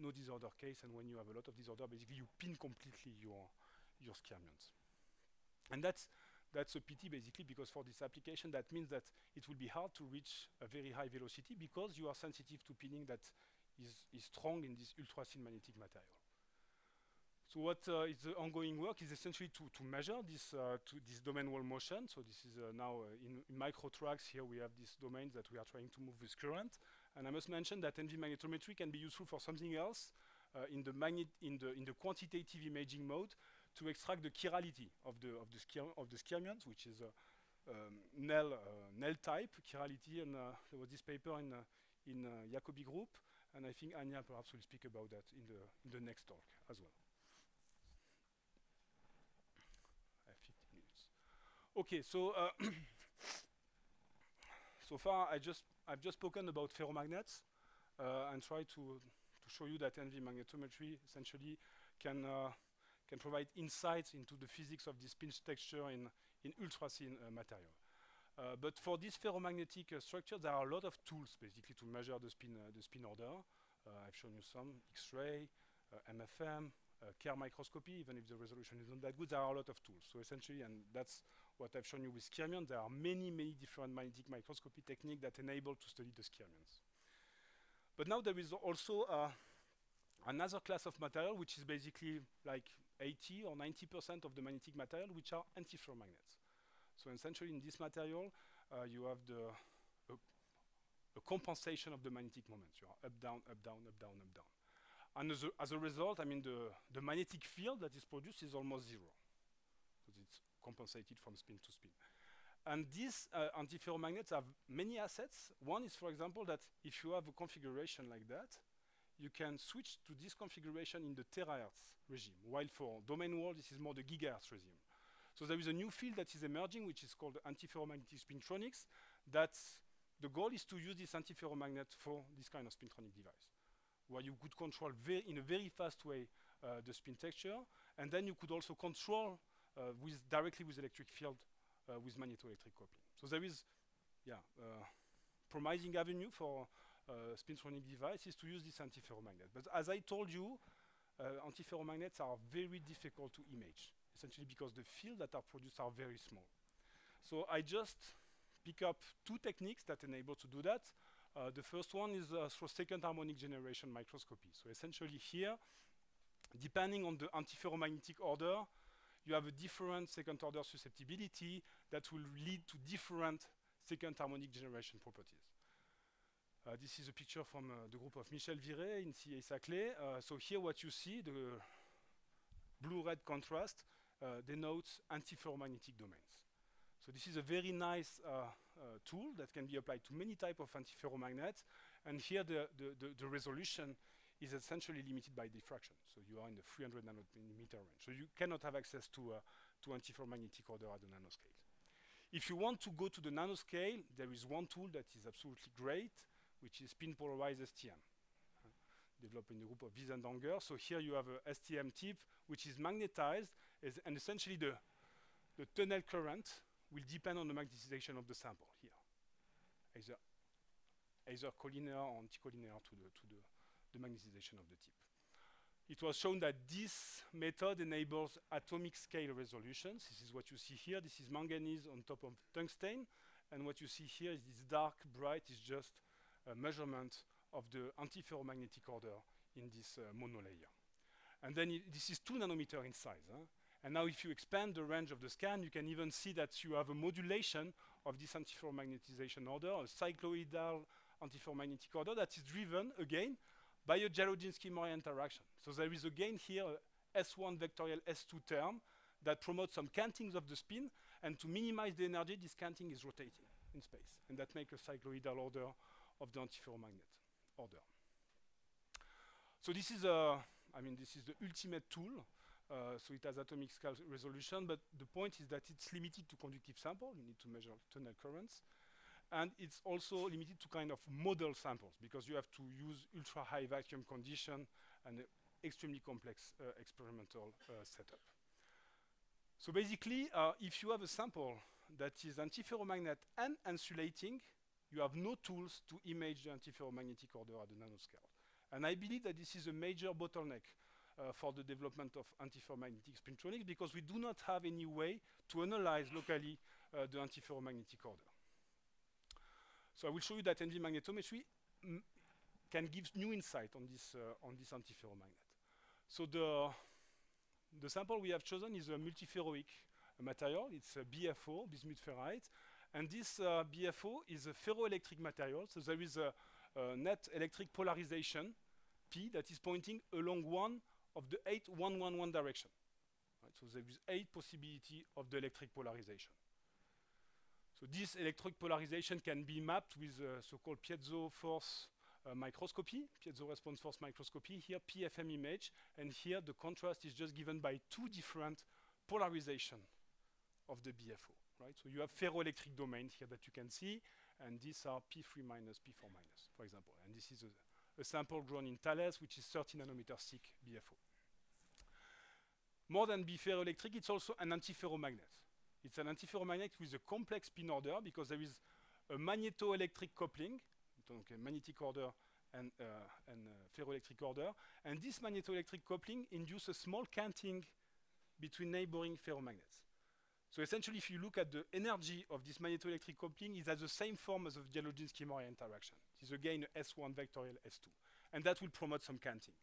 no disorder case, and when you have a lot of disorder, basically you pin completely your skyrmions. And that's a pity, basically, because for this application, that means that it will be hard to reach a very high velocity because you are sensitive to pinning that is strong in this ultra-thin magnetic material. So what is the ongoing work is essentially to measure this domain wall motion. So this is now in micro tracks. Here we have these domains that we are trying to move with current. And I must mention that NV magnetometry can be useful for something else in the quantitative imaging mode, to extract the chirality of the skyrmions, which is Nel type chirality, and there was this paper in Jacobi group, and I think Anya perhaps will speak about that in the next talk as well. I have 15 minutes. Okay, so so far I've just spoken about ferromagnets and tried to show you that NV magnetometry essentially can provide insights into the physics of this spin texture in ultra-thin material. But for this ferromagnetic structure, there are a lot of tools basically to measure the spin order. I've shown you some X-ray, MFM, Kerr microscopy. Even if the resolution is not that good, there are a lot of tools. So essentially, and that's what I've shown you with skyrmions, there are many different magnetic microscopy techniques that enable to study the skyrmions. But now there is also another class of material, which is basically like 80 or 90% of the magnetic material, which are antiferromagnets. So essentially, in this material, you have a compensation of the magnetic moments. You are up, down, up, down, up, down, up, down. And as a result, I mean, the magnetic field that is produced is almost zero, because it's compensated from spin to spin. And these antiferromagnets have many assets. One is, for example, that if you have a configuration like that, you can switch to this configuration in the terahertz regime, while for domain wall, this is more the gigahertz regime. So there is a new field that is emerging, which is called antiferromagnetic spintronics. That's the goal is to use this antiferromagnet for this kind of spintronic device, where you could control in a very fast way the spin texture, and then you could also control directly with electric field with magnetoelectric coupling. So there is, promising avenue for spintronic device is to use this antiferromagnet. But as I told you, antiferromagnets are very difficult to image, essentially because the fields that are produced are very small. So I just pick up two techniques that enable to do that. The first one is through second harmonic generation microscopy. So essentially here, depending on the antiferromagnetic order, you have a different second order susceptibility that will lead to different second harmonic generation properties. This is a picture from the group of Michel Viret in CA-Saclay. So here what you see, the blue-red contrast denotes antiferromagnetic domains. So this is a very nice tool that can be applied to many types of antiferromagnets. And here the resolution is essentially limited by diffraction. So you are in the 300 nanometer range. So you cannot have access to antiferromagnetic order at the nanoscale. If you want to go to the nanoscale, there is one tool that is absolutely great, which is spin polarized STM, developed in the group of Wies and Danger. So here you have a STM tip, which is magnetized, and essentially the tunnel current will depend on the magnetization of the sample here, either collinear or anticollinear to the magnetization of the tip. It was shown that this method enables atomic scale resolutions. This is what you see here. This is manganese on top of tungsten, and what you see here is this dark bright is just a measurement of the antiferromagnetic order in this monolayer. And then this is 2 nanometer in size. And now if you expand the range of the scan, you can even see that you have a modulation of this antiferromagnetization order, a cycloidal antiferromagnetic order that is driven, again, by a Jarudziński-Morier interaction. So there is again here a S1 vectorial S2 term that promotes some cantings of the spin, and to minimize the energy, this canting is rotating in space, and that makes a cycloidal order of the antiferromagnet order. So this is this is the ultimate tool. So it has atomic scale resolution, but the point is that it's limited to conductive sample. You need to measure tunnel currents. And it's also limited to kind of model samples because you have to use ultra high vacuum condition and extremely complex experimental setup. So basically, if you have a sample that is antiferromagnet and insulating, you have no tools to image the antiferromagnetic order at the nanoscale. And I believe that this is a major bottleneck for the development of antiferromagnetic spintronics because we do not have any way to analyze locally the antiferromagnetic order. So I will show you that NV magnetometry can give new insight on this antiferromagnet. So the sample we have chosen is a multiferroic material. It's a BFO, bismuth ferrite. And this BFO is a ferroelectric material. So there is a net electric polarization, P, that is pointing along one of the 8 111 direction. Right? So there is 8 possibility of the electric polarization. So this electric polarization can be mapped with so-called piezo force microscopy, piezo response force microscopy, here PFM image, and here the contrast is just given by 2 different polarization of the BFO, right? So you have ferroelectric domain here that you can see, and these are P3 minus, P4 minus, for example. And this is a sample grown in Thales, which is 30 nanometer thick BFO. More than be ferroelectric, it's also an antiferromagnet. It's an antiferromagnet with a complex spin order because there is a magneto-electric coupling, donc a magnetic order and ferroelectric order. And this magneto-electric coupling induces a small canting between neighboring ferromagnets. So essentially, if you look at the energy of this magneto-electric coupling, it has the same form as of the Dialogin-Skimmer interaction. It is again a S1 vectorial S2. And that will promote some canting.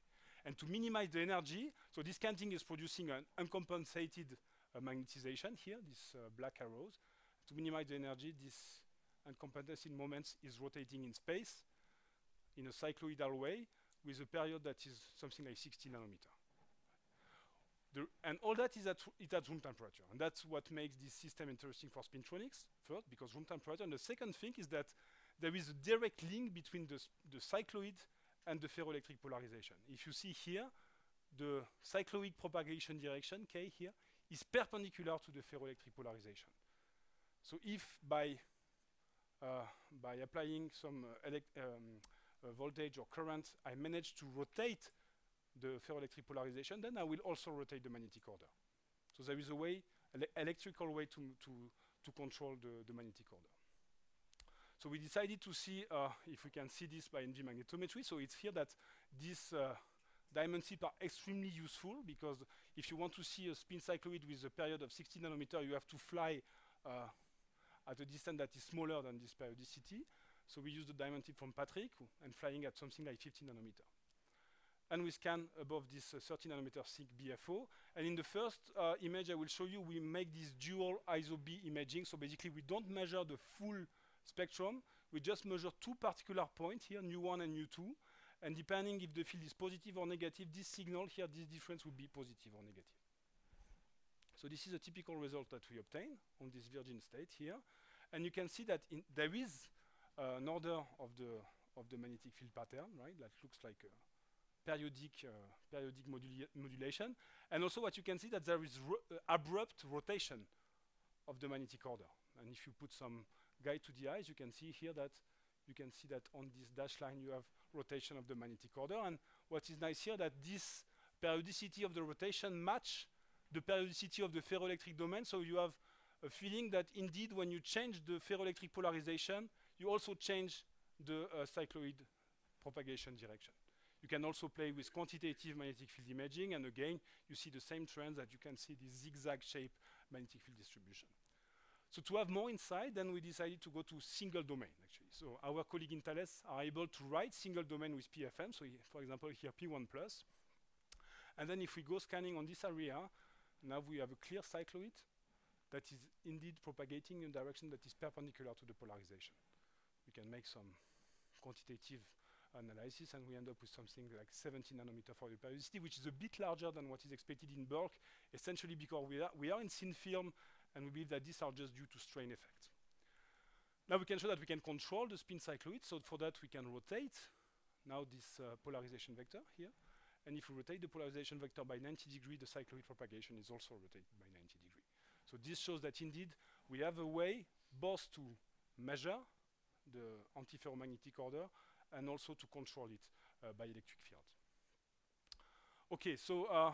And to minimize the energy, so this canting is producing an uncompensated magnetization here, these black arrows. To minimize the energy, this uncompensated moment is rotating in space in a cycloidal way with a period that is something like 60 nanometer. And all that is at room temperature. And that's what makes this system interesting for spintronics, first, because room temperature. And the second thing is that there is a direct link between the cycloid and the ferroelectric polarization. If you see here, the cycloid propagation direction, K here, is perpendicular to the ferroelectric polarization. So if by applying some voltage or current, I manage to rotate the ferroelectric polarization, then I will also rotate the magnetic order. So there is a way, electrical way to control the magnetic order. So we decided to see if we can see this by NV magnetometry. So it's here that these diamond tips are extremely useful because if you want to see a spin cycloid with a period of 60 nanometer, you have to fly at a distance that is smaller than this periodicity. So we use the diamond tip from Patrick and flying at something like 50 nanometer. And we scan above this 30 nanometer thick BFO. And in the first image I will show you, we make this dual ISO-B imaging. So basically we don't measure the full spectrum. We just measure 2 particular points here, nu1 and nu2. And depending if the field is positive or negative, this signal here, this difference will be positive or negative. So this is a typical result that we obtain on this virgin state here. And you can see that there is an order of the magnetic field pattern, right? That looks like a periodic modulation. And also what you can see that there is abrupt rotation of the magnetic order. And if you put some guide to the eyes, you can see here that on this dashed line you have rotation of the magnetic order. And what is nice here that this periodicity of the rotation match the periodicity of the ferroelectric domain. So you have a feeling that indeed when you change the ferroelectric polarization, you also change the cycloid propagation direction. You can also play with quantitative magnetic field imaging, and again, you see the same trends that you can see this zigzag shape magnetic field distribution. So to have more insight, then we decided to go to single domain, actually. So our colleague in Thales are able to write single domain with PFM. So for example, here P1+. And then if we go scanning on this area, now we have a clear cycloid that is indeed propagating in a direction that is perpendicular to the polarization. We can make some quantitative analysis, and we end up with something like 70 nanometer for the periodicity, which is a bit larger than what is expected in bulk, essentially because we are in thin film, and we believe that these are just due to strain effect. Now we can show that we can control the spin cycloid, so for that we can rotate now this polarization vector here. and if you rotate the polarization vector by 90 degrees, the cycloid propagation is also rotated by 90 degrees. So this shows that indeed we have a way both to measure the antiferromagnetic order and also to control it by electric field. Okay, so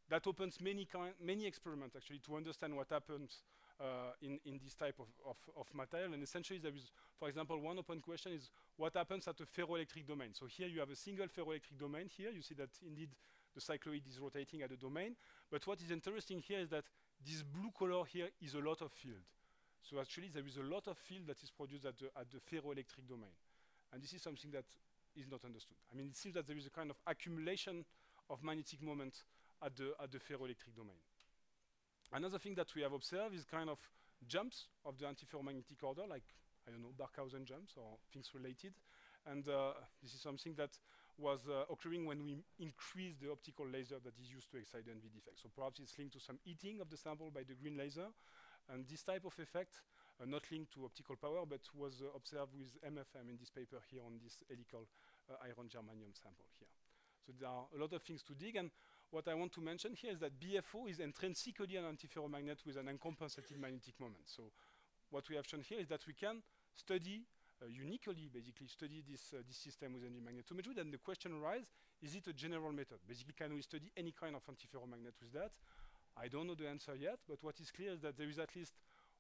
that opens many experiments actually to understand what happens in this type of material. And essentially there is, for example, one open question is what happens at a ferroelectric domain. So here you have a single ferroelectric domain here. You see that indeed the cycloid is rotating at the domain. But what is interesting here is that this blue color here is a lot of field. So actually there is a lot of field that is produced at the ferroelectric domain. And this is something that is not understood. I mean, it seems that there is a kind of accumulation of magnetic moment at the ferroelectric domain. Another thing that we have observed is kind of jumps of the antiferromagnetic order, like, I don't know, Barkhausen jumps or things related. And this is something that was occurring when we increase the optical laser that is used to excite the NV defect. So perhaps it's linked to some heating of the sample by the green laser. And this type of effect, not linked to optical power, but was observed with MFM in this paper here on this helical iron germanium sample here. So there are a lot of things to dig, and what I want to mention here is that BFO is intrinsically an antiferromagnet with an uncompensated magnetic moment. So what we have shown here is that we can study, uniquely basically study this system with NV magnetometry. Then the question arises, is it a general method? Basically, can we study any kind of antiferromagnet with that? I don't know the answer yet, but what is clear is that there is at least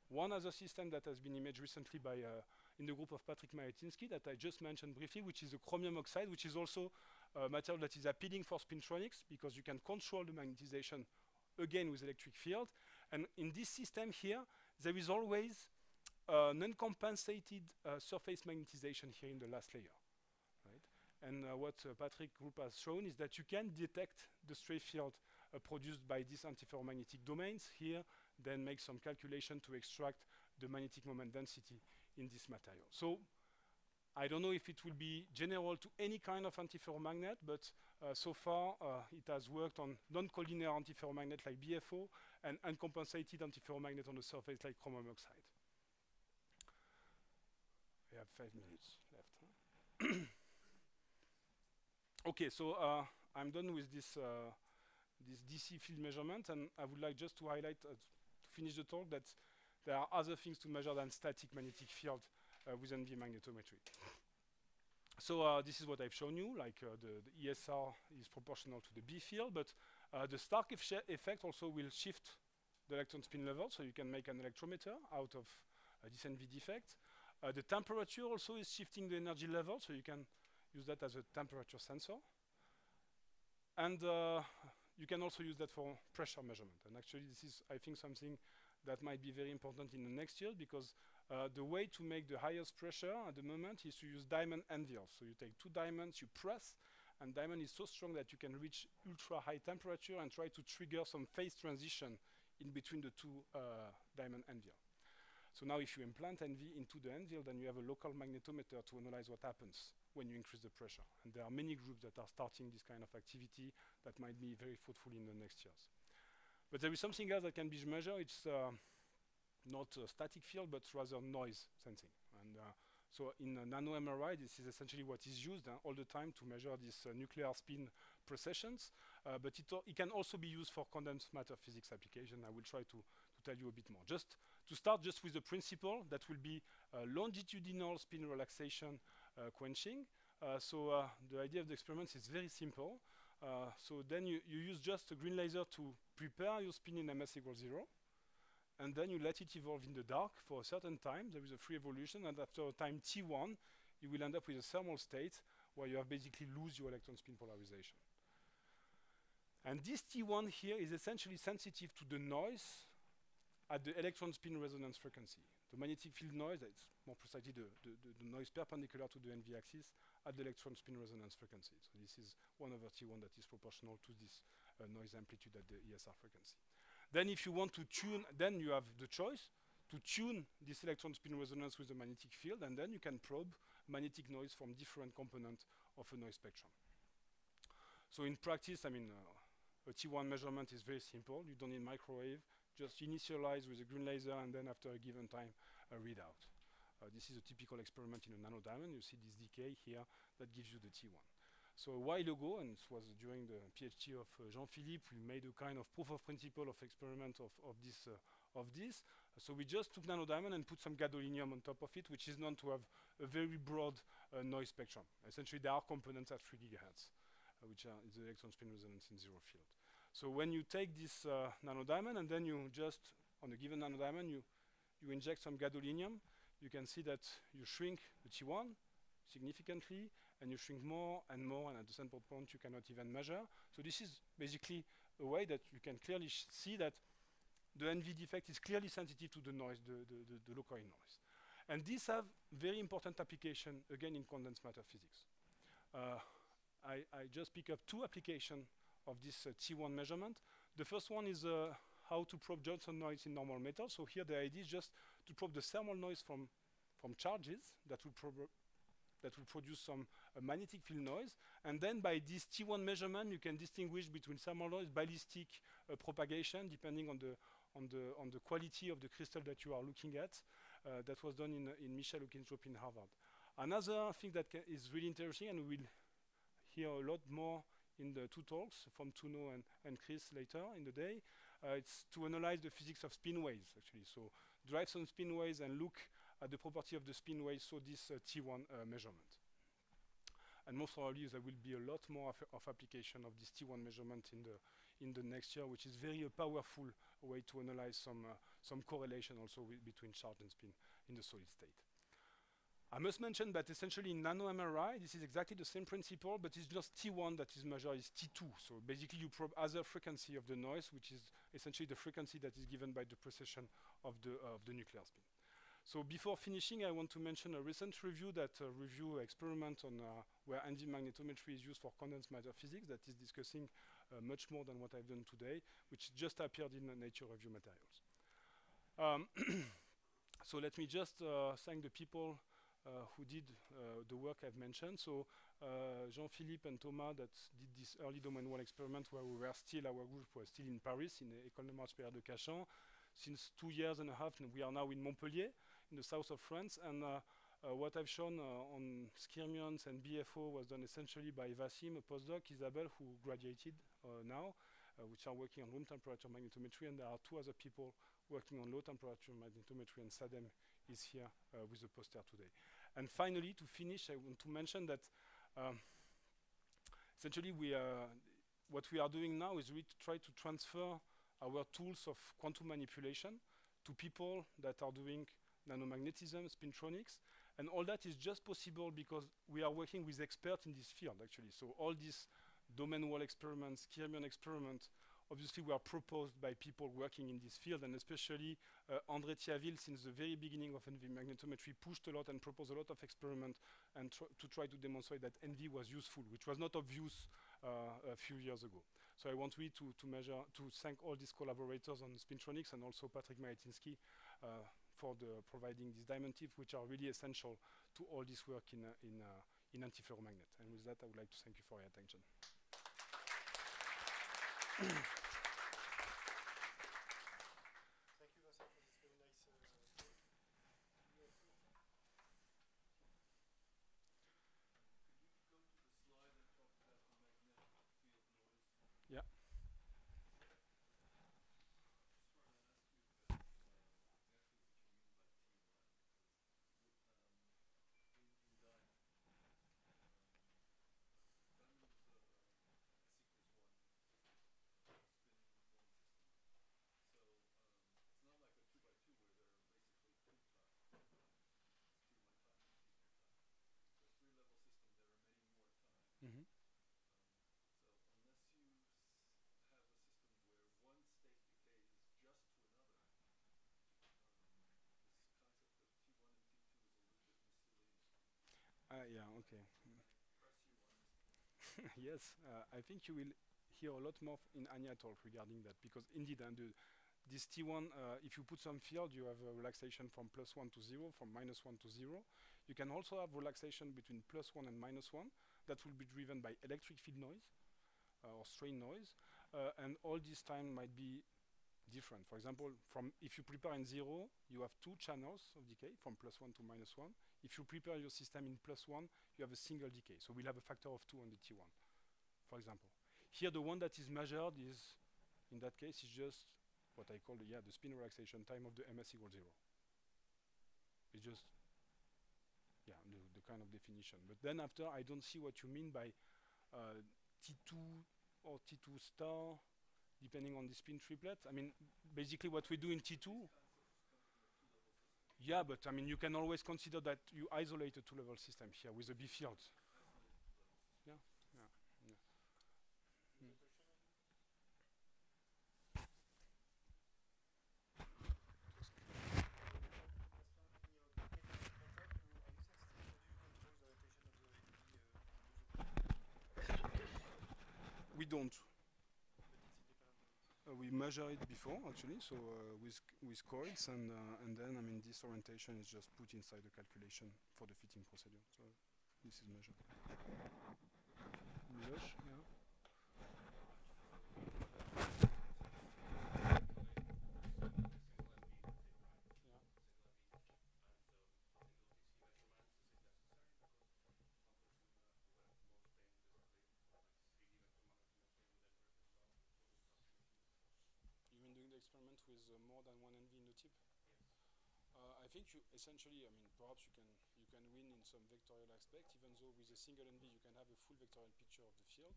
one other system that has been imaged recently by in the group of Patrick Maretinsky that I just mentioned briefly, which is the chromium oxide, which is also a material that is appealing for spintronics because you can control the magnetization again with electric field. And in this system here, there is always an uncompensated surface magnetization here in the last layer. Right? And what Patrick group has shown is that you can detect the stray field produced by these antiferromagnetic domains here, then make some calculation to extract the magnetic moment density in this material. So I don't know if it will be general to any kind of antiferromagnet, but so far it has worked on non-collinear antiferromagnet like BFO and uncompensated antiferromagnet on the surface like chromium oxide. We have 5 minutes left. Huh? Okay, so I'm done with this this DC field measurement, and I would like just to highlight, to finish the talk, that there are other things to measure than static magnetic field with NV magnetometry. So this is what I've shown you, like the ESR is proportional to the B field, but the Stark effect also will shift the electron spin level, so you can make an electrometer out of this NV defect. The temperature also is shifting the energy level, so you can use that as a temperature sensor. And you can also use that for pressure measurement. And actually, this is, I think, something that might be very important in the next year, because the way to make the highest pressure at the moment is to use diamond anvils. So you take 2 diamonds, you press, and diamond is so strong that you can reach ultra high temperature and try to trigger some phase transition in between the 2 diamond anvils. So now if you implant NV into the anvil, then you have a local magnetometer to analyze what happens when you increase the pressure. And there are many groups that are starting this kind of activity that might be very fruitful in the next years. But there is something else that can be measured. It's not a static field, but rather noise sensing. And so in nano MRI, this is essentially what is used all the time to measure these nuclear spin precessions. But it can also be used for condensed matter physics application. I will try to tell you a bit more. Just to start just with the principle, that will be longitudinal spin relaxation quenching. So the idea of the experiment is very simple. So then you use just a green laser to prepare your spin in MS equals 0. And then you let it evolve in the dark for a certain time. There is a free evolution, and after a time t1, you will end up with a thermal state where you have basically lose your electron spin polarization. And this t1 here is essentially sensitive to the noise at the electron spin resonance frequency. The magnetic field noise, that's more precisely the noise perpendicular to the NV axis at the electron spin resonance frequency. So this is 1/T1 that is proportional to this noise amplitude at the ESR frequency. Then if you want to tune, then you have the choice to tune this electron spin resonance with the magnetic field, and then you can probe magnetic noise from different components of a noise spectrum. So in practice, I mean, a T1 measurement is very simple. You don't need microwave. Just initialize with a green laser, and then after a given time, a readout. This is a typical experiment in a nanodiamond. You see this decay here that gives you the T1. So a while ago, and it was during the PhD of Jean-Philippe, we made a kind of proof of principle of experiment of this. So we just took nanodiamond and put some gadolinium on top of it, which is known to have a very broad noise spectrum. Essentially, there are components at 3 gigahertz, which is the electron spin resonance in zero field. So when you take this nanodiamond and then you just, on a given nanodiamond, you inject some gadolinium, you can see that you shrink the T1 significantly, and you shrink more, and at the sample point you cannot even measure. So this is basically a way that you can clearly see that the NV defect is clearly sensitive to the noise, the local noise. And these have very important application, again, in condensed matter physics. I just pick up 2 applications of this T1 measurement. The first one is how to probe Johnson noise in normal metal. So here the idea is just to probe the thermal noise from charges that will produce some magnetic field noise. And then by this T1 measurement, you can distinguish between thermal noise, ballistic propagation, depending on the quality of the crystal that you are looking at. That was done in Michel Oakenshope in Harvard. Another thing that is really interesting, and we will hear a lot more in the 2 talks from Tuno and Chris later in the day, it's to analyze the physics of spin waves, actually. So drive some spin waves and look at the property of the spin waves, so this T1 measurement. And most probably there will be a lot more of application of this T1 measurement in the next year, which is very powerful way to analyze some correlation also between charge and spin in the solid state. I must mention that essentially in nano MRI, this is exactly the same principle, but it's just T1 that is measured is T2. So basically you probe other frequency of the noise, which is essentially the frequency that is given by the precession of the nuclear spin. So before finishing, I want to mention a recent review review experiment on where NV magnetometry is used for condensed matter physics that is discussing much more than what I've done today, which just appeared in Nature Review Materials. So let me just thank the people who did the work I've mentioned. So Jean-Philippe and Thomas that did this early domain wall experiment where our group was still in Paris, in École de Marche Père de Cachan. Since 2 years and a half, we are now in Montpellier, in the south of France. And what I've shown on skyrmions and BFO was done essentially by Vassim, a postdoc, Isabelle, who graduated now, which are working on room temperature magnetometry, and there are 2 other people working on low temperature magnetometry, and Sadem is here with the poster today. And finally, to finish, I want to mention that essentially what we are doing now is really to try to transfer our tools of quantum manipulation to people that are doing nanomagnetism, spintronics, and all that is just possible because we are working with experts in this field, actually. So all these domain wall experiments, skyrmion experiments, obviously were proposed by people working in this field, and especially André Thiaville, since the very beginning of NV magnetometry, pushed a lot and proposed a lot of experiments and to try to demonstrate that NV was useful, which was not obvious a few years ago. So I want really to thank all these collaborators on spintronics and also Patrick Maetinsky for providing these diamond tips, which are really essential to all this work in antiferromagnet. And with that, I would like to thank you for your attention. Thank you, Vincent, for this very nice talk. Could you go to the slide that talked about the magnetic field noise? Yeah. Mm-hmm. Yeah, okay. Yes, I think you will hear a lot more in Anya talk regarding that, because indeed, this T1, if you put some field, you have a relaxation from +1 to 0, from -1 to 0. You can also have relaxation between +1 and -1 that will be driven by electric field noise or strain noise, and all this time might be different. For example, if you prepare in 0, you have 2 channels of decay from +1 to -1. If you prepare your system in +1, you have a single decay. So we'll have a factor of 2 on the T1, for example. Here, the one that is measured is, in that case, is just what I call the spin relaxation time of the MS equals 0. It's just, the kind of definition. But then after, I don't see what you mean by T2 or T2 star, depending on the spin triplet. I mean, basically what we do in T2. Yeah, but I mean, you can always consider that you isolate a two-level system here with a B field. Yeah, yeah, yeah. Mm. We don't. We measure it before, actually, so with coils, and then I mean this orientation is just put inside the calculation for the fitting procedure. So this is measured. Lush, yeah. Experiment with more than one NV in the tip? I think you essentially, I mean, perhaps you can win in some vectorial aspect, even though with a single NV you can have a full vectorial picture of the field.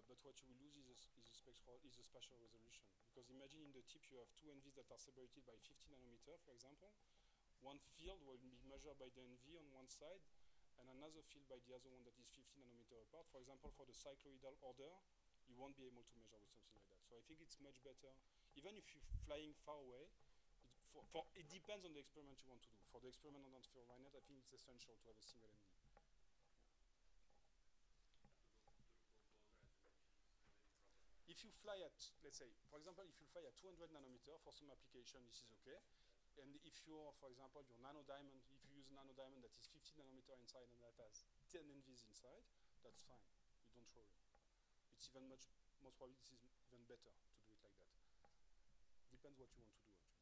But what you will lose is a spatial resolution. Because imagine in the tip you have two NVs that are separated by 50 nanometer, for example. One field will be measured by the NV on one side, and another field by the other one that is 50 nanometer apart. For example, for the cycloidal order, you won't be able to measure with something like that. So I think it's much better, even if you're flying far away, it depends on the experiment you want to do. For the experiment on interferonet, I think it's essential to have a single NV. If you fly at, let's say, for example, if you fly at 200 nanometer for some application, this is okay. And if you're, for example, your nanodiamond, if you use a nanodiamond that is 50 nanometer inside and that has 10 NVs inside, that's fine. You don't worry. It's even most probably this is even better to do it like that. Depends what you want to do, actually.